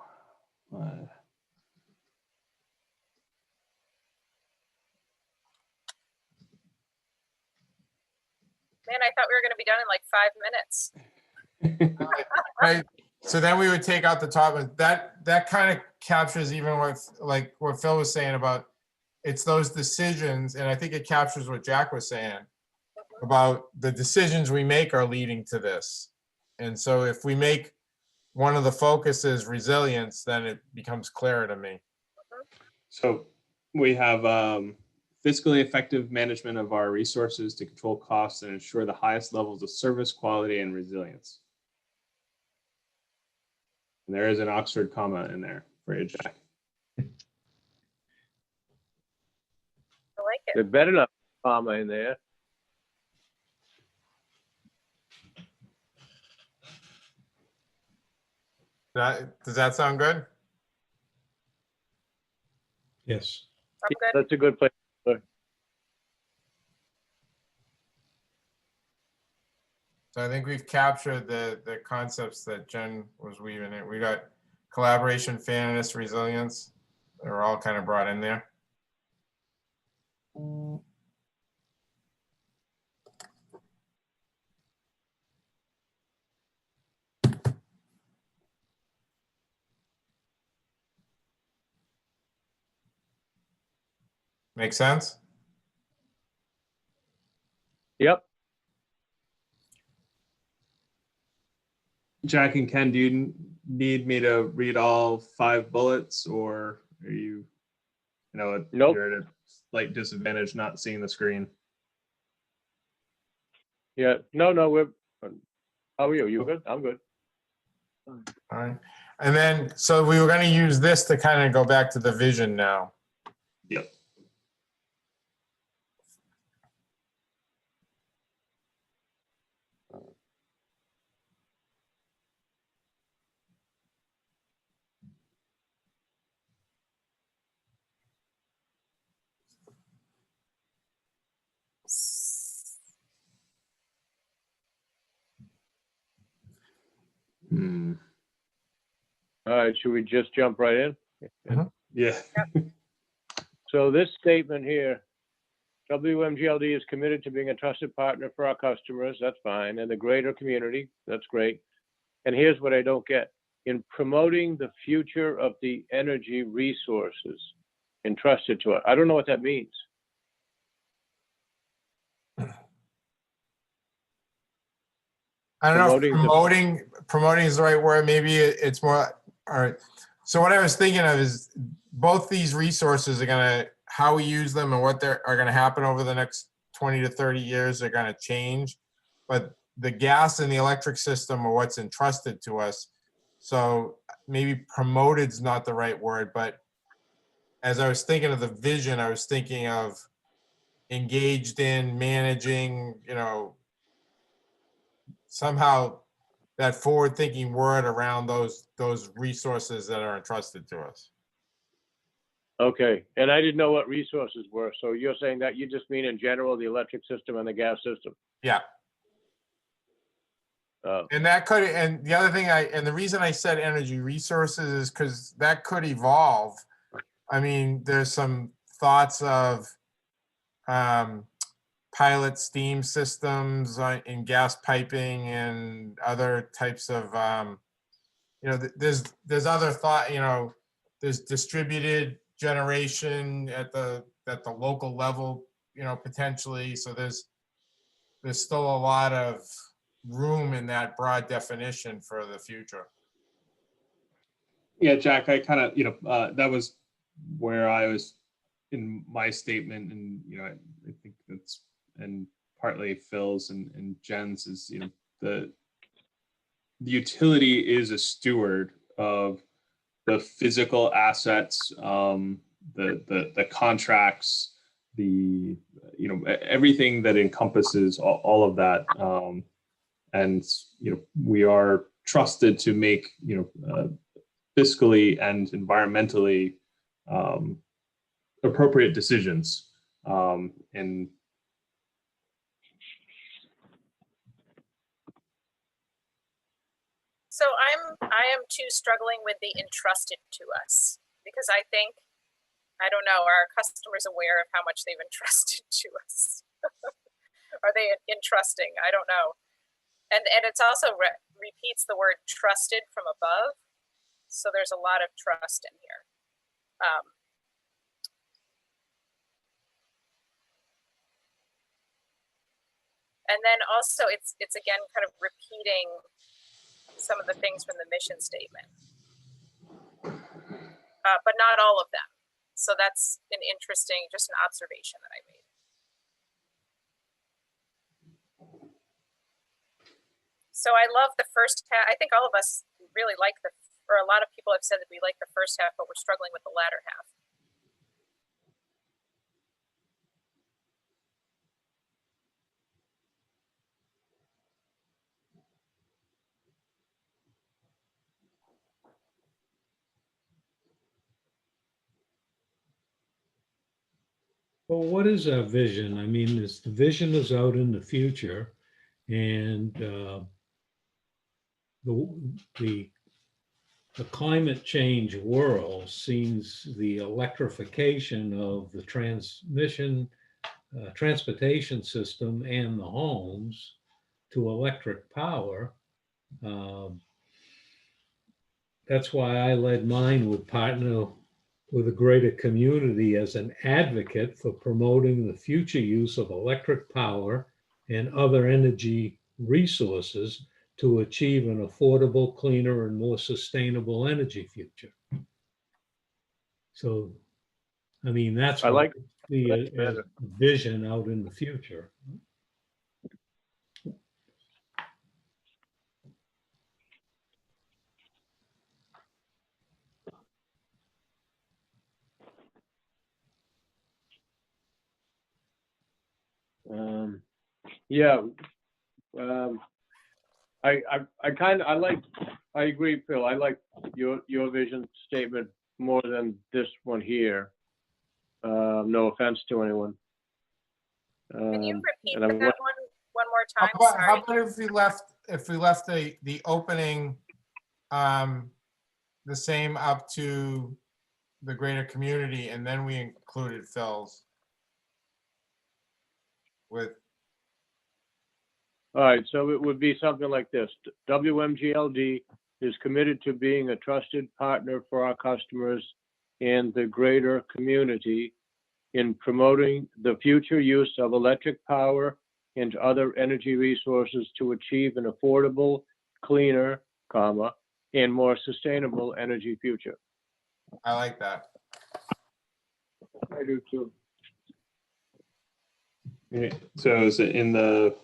Man, I thought we were gonna be done in like 5 minutes. Right, so then we would take out the top, and that kind of captures even what, like what Phil was saying about, it's those decisions, and I think it captures what Jack was saying about the decisions we make are leading to this. And so if we make one of the focuses resilience, then it becomes clearer to me. So we have fiscally effective management of our resources to control costs and ensure the highest levels of service, quality, and resilience. And there is an Oxford comma in there for you, Jack. I like it. There better not be a comma in there. Does that sound good? Yes. I'm good. That's a good place. So I think we've captured the concepts that Jen was weaving in. We got collaboration, fairness, resilience. They're all kind of brought in there. Make sense? Yep. Jack and Ken, do you need me to read all 5 bullets, or are you, Nope. you're at a slight disadvantage not seeing the screen? Yeah. No, we're, how are you? You good? I'm good. All right. And then, so we were going to use this to kind of go back to the vision now. Yep. Hmm. All right, should we just jump right in? Yeah. So this statement here, WMGLD is committed to being a trusted partner for our customers, that's fine, and the greater community, that's great. And here's what I don't get. In promoting the future of the energy resources entrusted to us. I don't know what that means. I don't know if Promoting promoting is the right word. Maybe it's more, all right. So what I was thinking of is both these resources are going to, how we use them and what are going to happen over the next 20 to 30 years are going to change. But the gas and the electric system are what's entrusted to us. So maybe promoted is not the right word, but as I was thinking of the vision, I was thinking of engaged in, managing, somehow that forward-thinking word around those resources that are entrusted to us. Okay, and I didn't know what resources were. So you're saying that you just mean in general, the electric system and the gas system? Yeah. And that could, and the other thing and the reason I said energy resources is because that could evolve. I mean, there's some thoughts of pilot steam systems in gas piping and other types of, there's other thought, there's distributed generation at the local level, potentially. So there's still a lot of room in that broad definition for the future. Yeah, Jack, I kind of, that was where I was in my statement, and, I think that's, and partly Phil's and Jen's is, the utility is a steward of the physical assets, the contracts, everything that encompasses all of that. And, we are trusted to make, fiscally and environmentally appropriate decisions. And So I am too struggling with the entrusted to us, because I think, I don't know, are our customers aware of how much they've entrusted to us? are they entrusting? I don't know. And it's also repeats the word trusted from above. So there's a lot of trust in here. And then also it's again kind of repeating some of the things from the mission statement, but not all of them. So that's an interesting, just an observation that I made. So I love the first half. I think all of us really like or a lot of people have said that we like the first half, but we're struggling with the latter half. Well, what is our vision? I mean, the vision is out in the future, and the climate change world sees the electrification of the transportation system and the homes to electric power. That's why I led mine with partner with a greater community as an advocate for promoting the future use of electric power and other energy resources to achieve an affordable, cleaner, and more sustainable energy future. So, I mean, that's I what like the that's better. vision out in the future. Yeah. I agree, Phil. I like your vision statement more than this one here. No offense to anyone. Can you repeat and that I'm one more How time? about, Sorry. how about if we left the opening the same up to the greater community, and then we included Phil's with, All right, so it would be something like this. WMGLD is committed to being a trusted partner for our customers and the greater community in promoting the future use of electric power and other energy resources to achieve an affordable, cleaner, and more sustainable energy future. I like that. I do too. Okay, so is it in the,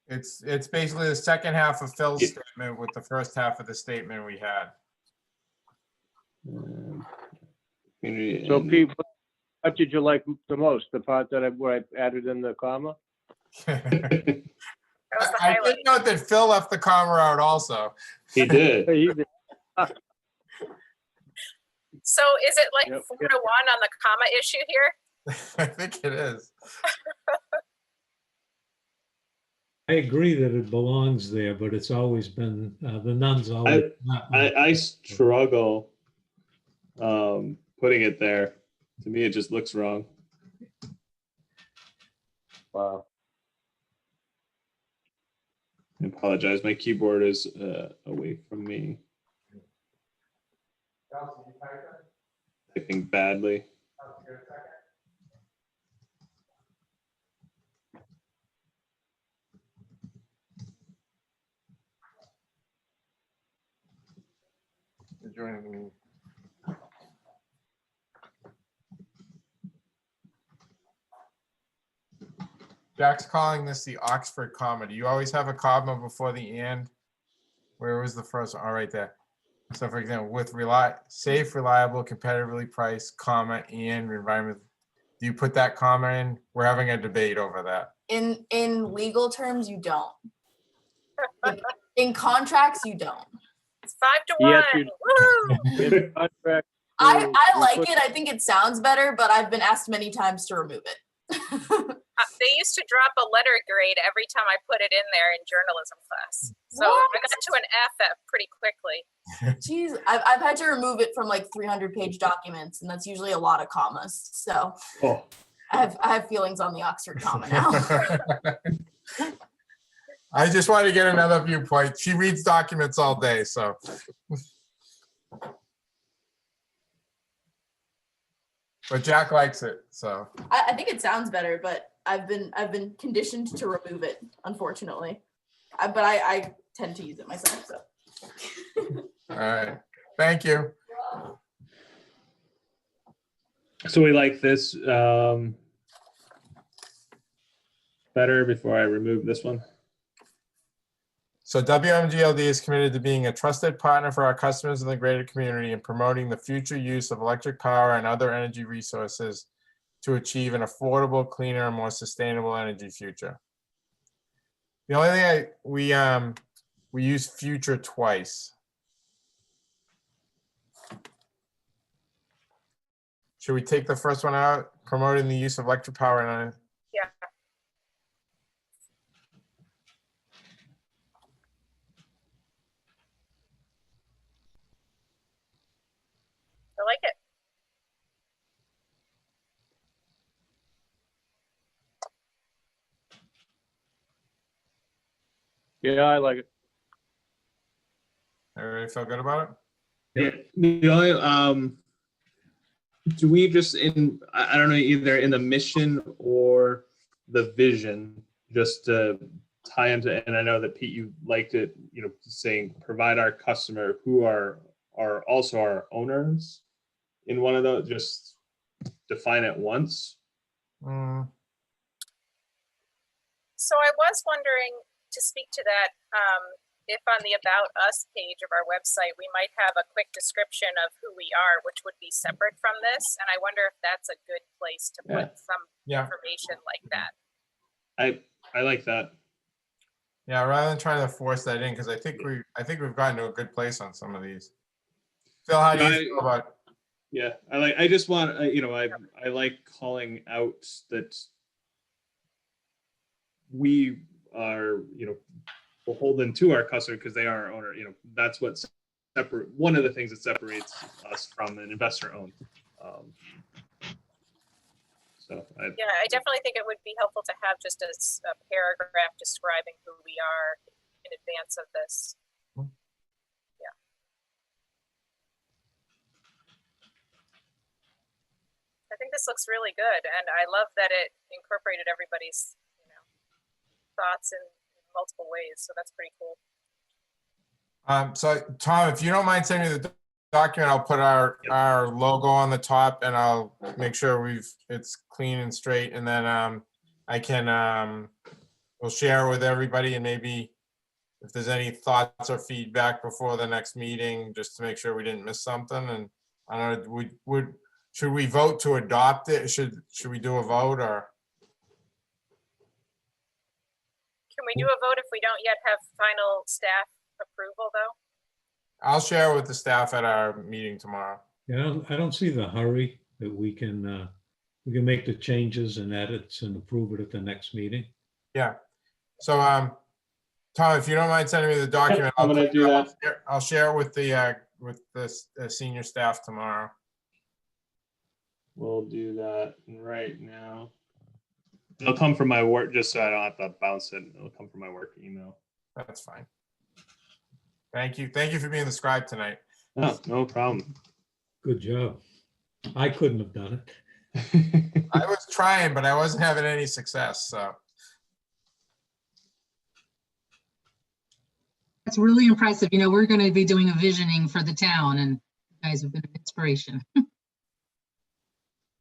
It's basically the second half of Phil's statement with the first half of the statement we had. community So and- Pete, what did you like the most? The part where I added in the comma? That was the I highlight. did note that Phil left the comma out also. He did. Hey, you did. So is it like Yep. 4-1 on the comma issue here? I think it is. I agree that it belongs there, but it's always been, the nuns always. I struggle putting it there. To me, it just looks wrong. Wow. I apologize. My keyboard is away from me. Typing badly. Joining me. Jack's calling this the Oxford comma. Do you always have a comma before the and? Where was the first one? Oh, right there. So for example, with safe, reliable, competitively priced, comma, and environment. Do you put that comma in? We're having a debate over that. In legal terms, you don't. In contracts, you don't. It's 5-1. Yes, you- Woo! In contract, I we like put- it. I think it sounds better, but I've been asked many times to remove it. They used to drop a letter grade every time I put it in there in journalism class. So I What? got to an F pretty quickly. Jeez, I've had to remove it from like 300-page documents, and that's usually a lot of commas. So Oh, I have feelings on the Oxford comma now. I just wanted to get another viewpoint. She reads documents all day, so. But Jack likes it, so. I think it sounds better, but I've been conditioned to remove it, unfortunately. But I tend to use it myself, so. All right, thank you. So we like this better before I remove this one. So WMGLD is committed to being a trusted partner for our customers in the greater community and promoting the future use of electric power and other energy resources to achieve an affordable, cleaner, and more sustainable energy future. The only thing we use future twice. Should we take the first one out? Promoting the use of electric power and Yeah. I like it. Yeah, I like it. everybody feel good about it? Yeah. The only do we just I don't know, either in the mission or the vision, just to tie into, and I know that Pete, you liked it, you know, saying provide our customer who are also our owners in one of those, just define it once. So I was wondering, to speak to that, if on the About Us page of our website, we might have a quick description of who we are, which would be separate from this. And I wonder if that's a good place to put some information like that. I like that. Yeah, rather than trying to force that in, because I think we've gotten to a good place on some of these. Phil, how do you feel about it? Yeah, I just want, you know, I like calling out that we are, you know, beholden to our customer because they are our owner. You know, that's what one of the things that separates us from an investor owned. Yeah, I definitely think it would be helpful to have just a paragraph describing who we are in advance of this. Yeah. I think this looks really good, and I love that it incorporated everybody's, you know, thoughts in multiple ways. So that's pretty cool. So Tom, if you don't mind sending me the document, I'll put our logo on the top and I'll make sure it's clean and straight, and then I can we'll share it with everybody, and maybe if there's any thoughts or feedback before the next meeting, just to make sure we didn't miss something. And I don't know, should we vote to adopt it? Should we do a vote, or? Can we do a vote if we don't yet have final staff approval, though? I'll share it with the staff at our meeting tomorrow. Yeah, I don't see the hurry that we can make the changes and edits and approve it at the next meeting. Yeah. So, Tom, if you don't mind sending me the document, I'm gonna do that. I'll share it with the senior staff tomorrow. We'll do that right now. It'll come from my work, just so I don't have to bounce it. It'll come from my work email. That's fine. Thank you. Thank you for being the scribe tonight. Oh, no problem. Good job. I couldn't have done it. I was trying, but I wasn't having any success, so. That's really impressive. You know, we're going to be doing a visioning for the town, and you guys have been an inspiration.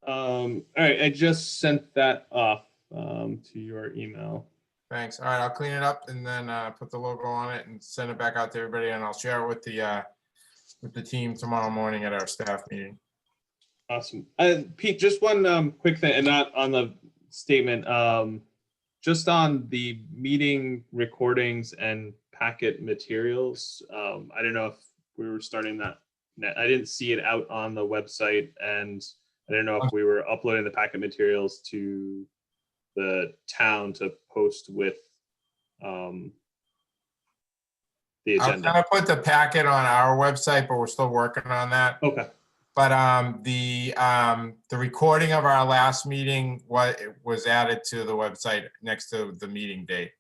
All right, I just sent that off to your email. Thanks. All right, I'll clean it up and then put the logo on it and send it back out to everybody, and I'll share it with the team tomorrow morning at our staff meeting. Awesome. Pete, just one quick thing, and not on the statement, just on the meeting recordings and packet materials. I don't know if we were starting that. I didn't see it out on the website, and I don't know if we were uploading the packet materials to the town to post with the I'm agenda. gonna put the packet on our website, but we're still working on that. Okay. But the recording of our last meeting was added to the website next to the meeting date.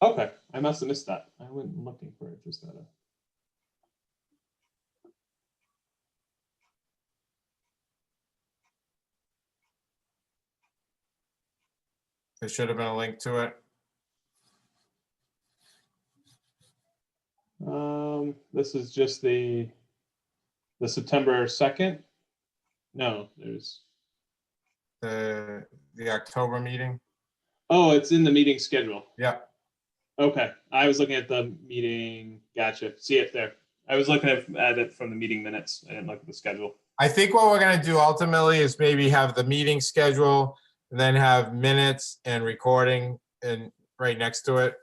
Okay, I must have missed that. I went looking for it just now. There should have been a link to it. This is just the September 2nd. No, there's. The October meeting. Oh, it's in the meeting schedule. Yeah. Okay, I was looking at the meeting. Gotcha. See it there. I was looking at it from the meeting minutes. I didn't look at the schedule. I think what we're gonna do ultimately is maybe have the meeting schedule and then have minutes and recording and right next to it.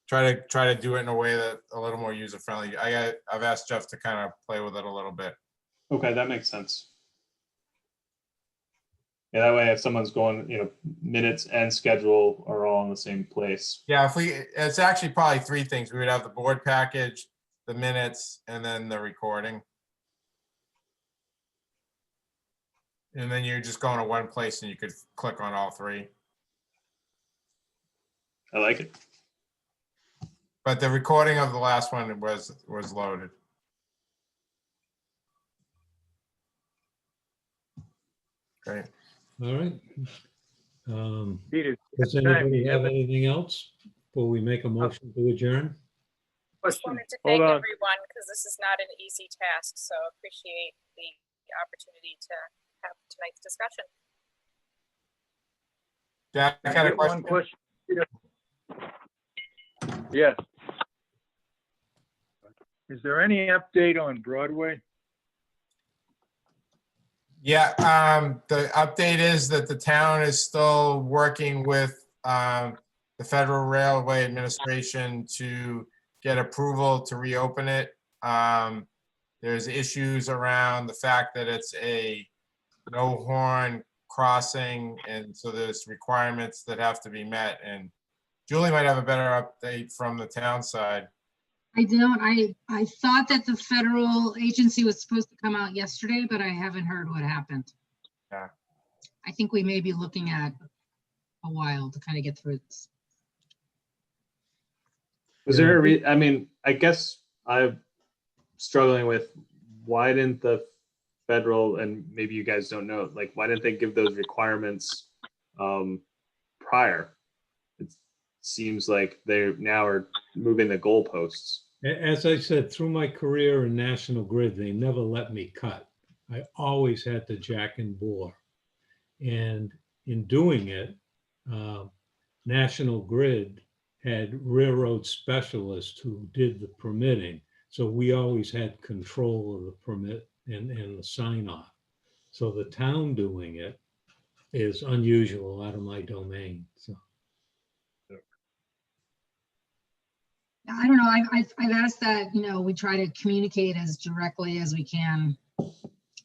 Try to do it in a way that a little more user friendly. I've asked Jeff to kind of play with it a little bit. Okay, that makes sense. Yeah, that way if someone's going, minutes and schedule are all in the same place. Yeah, it's actually probably three things. We would have the board package, the minutes, and then the recording. And then you're just going to one place and you could click on all three. I like it. But the recording of the last one was loaded. Great. All right. Peter, Does anybody have anything else before we make a motion to adjourn? Just question. wanted to Hold thank on. everyone because this is not an easy task, so appreciate the opportunity to have tonight's discussion. Jack, I Can got I a get one question. question? Yes. Is there any update on Broadway? Yeah, the update is that the town is still working with the Federal Railway Administration to get approval to reopen it. There's issues around the fact that it's a no horn crossing, and so there's requirements that have to be met. And Julie might have a better update from the town side. I don't, I thought that the federal agency was supposed to come out yesterday, but I haven't heard what happened. Yeah. I think we may be looking at a while to kind of get through this. Was there I mean, I guess I'm struggling with why didn't the federal, and maybe you guys don't know, like, why didn't they give those requirements prior? It seems like they now are moving the goalposts. As I said, through my career in National Grid, they never let me cut. I always had to jack and bore. And in doing it, National Grid had railroad specialists who did the permitting. So we always had control of the permit and the sign off. So the town doing it is unusual, out of my domain. So. I don't know, I've asked that, we try to communicate as directly as we can,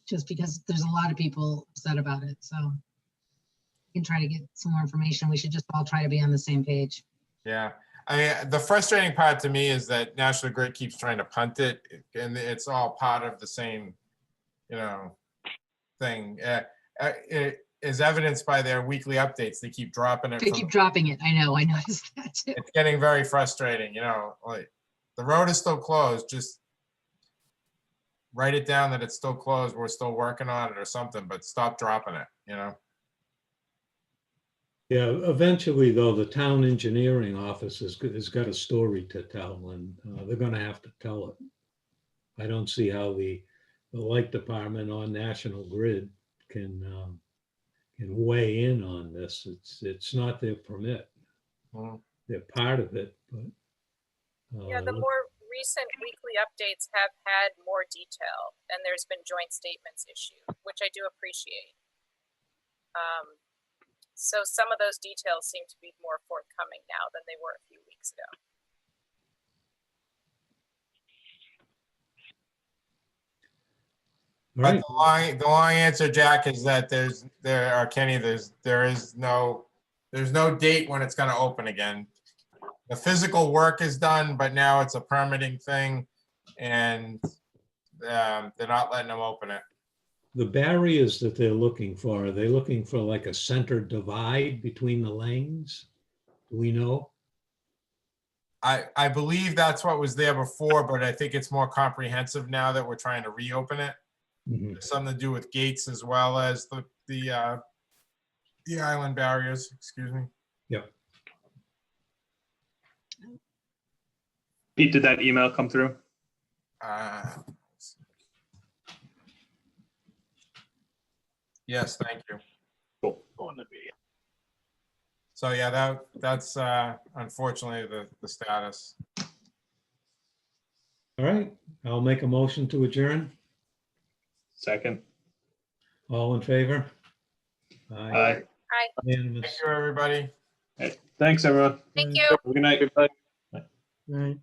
just because there's a lot of people upset about it. So we can try to get some more information. We should just all try to be on the same page. Yeah. I mean, the frustrating part to me is that National Grid keeps trying to punt it, and it's all part of the same, thing. It is evidenced by their weekly updates. They keep dropping it. They keep dropping it. I know, I noticed that too. It's getting very frustrating, like the road is still closed. Just write it down that it's still closed. We're still working on it or something, but stop dropping it, Yeah, eventually though, the town engineering office has got a story to tell, and they're gonna have to tell it. I don't see how the light department on National Grid can weigh in on this. It's not their permit. Mhm. They're part of it, but. Yeah, the more recent weekly updates have had more detail, and there's been joint statements issued, which I do appreciate. So some of those details seem to be more forthcoming now than they were a few weeks ago. Right. But the long answer, Jack, is that Kenny, there's no date when it's going to open again. The physical work is done, but now it's a permitting thing, and they're not letting them open it. The barriers that they're looking for, are they looking for like a center divide between the lanes? Do we know? I believe that's what was there before, but I think it's more comprehensive now that we're trying to reopen it. Mhm. Something to do with gates as well as the island barriers, excuse me. Pete, did that email come through? Yes, thank you. Cool. So yeah, that's unfortunately the status. All right, I'll make a motion to adjourn. Second. All in favor? Aye. Hi, Unanimous. Thank you, everybody. Hey, thanks, everyone. thank you. Have a good night. Everybody. Right.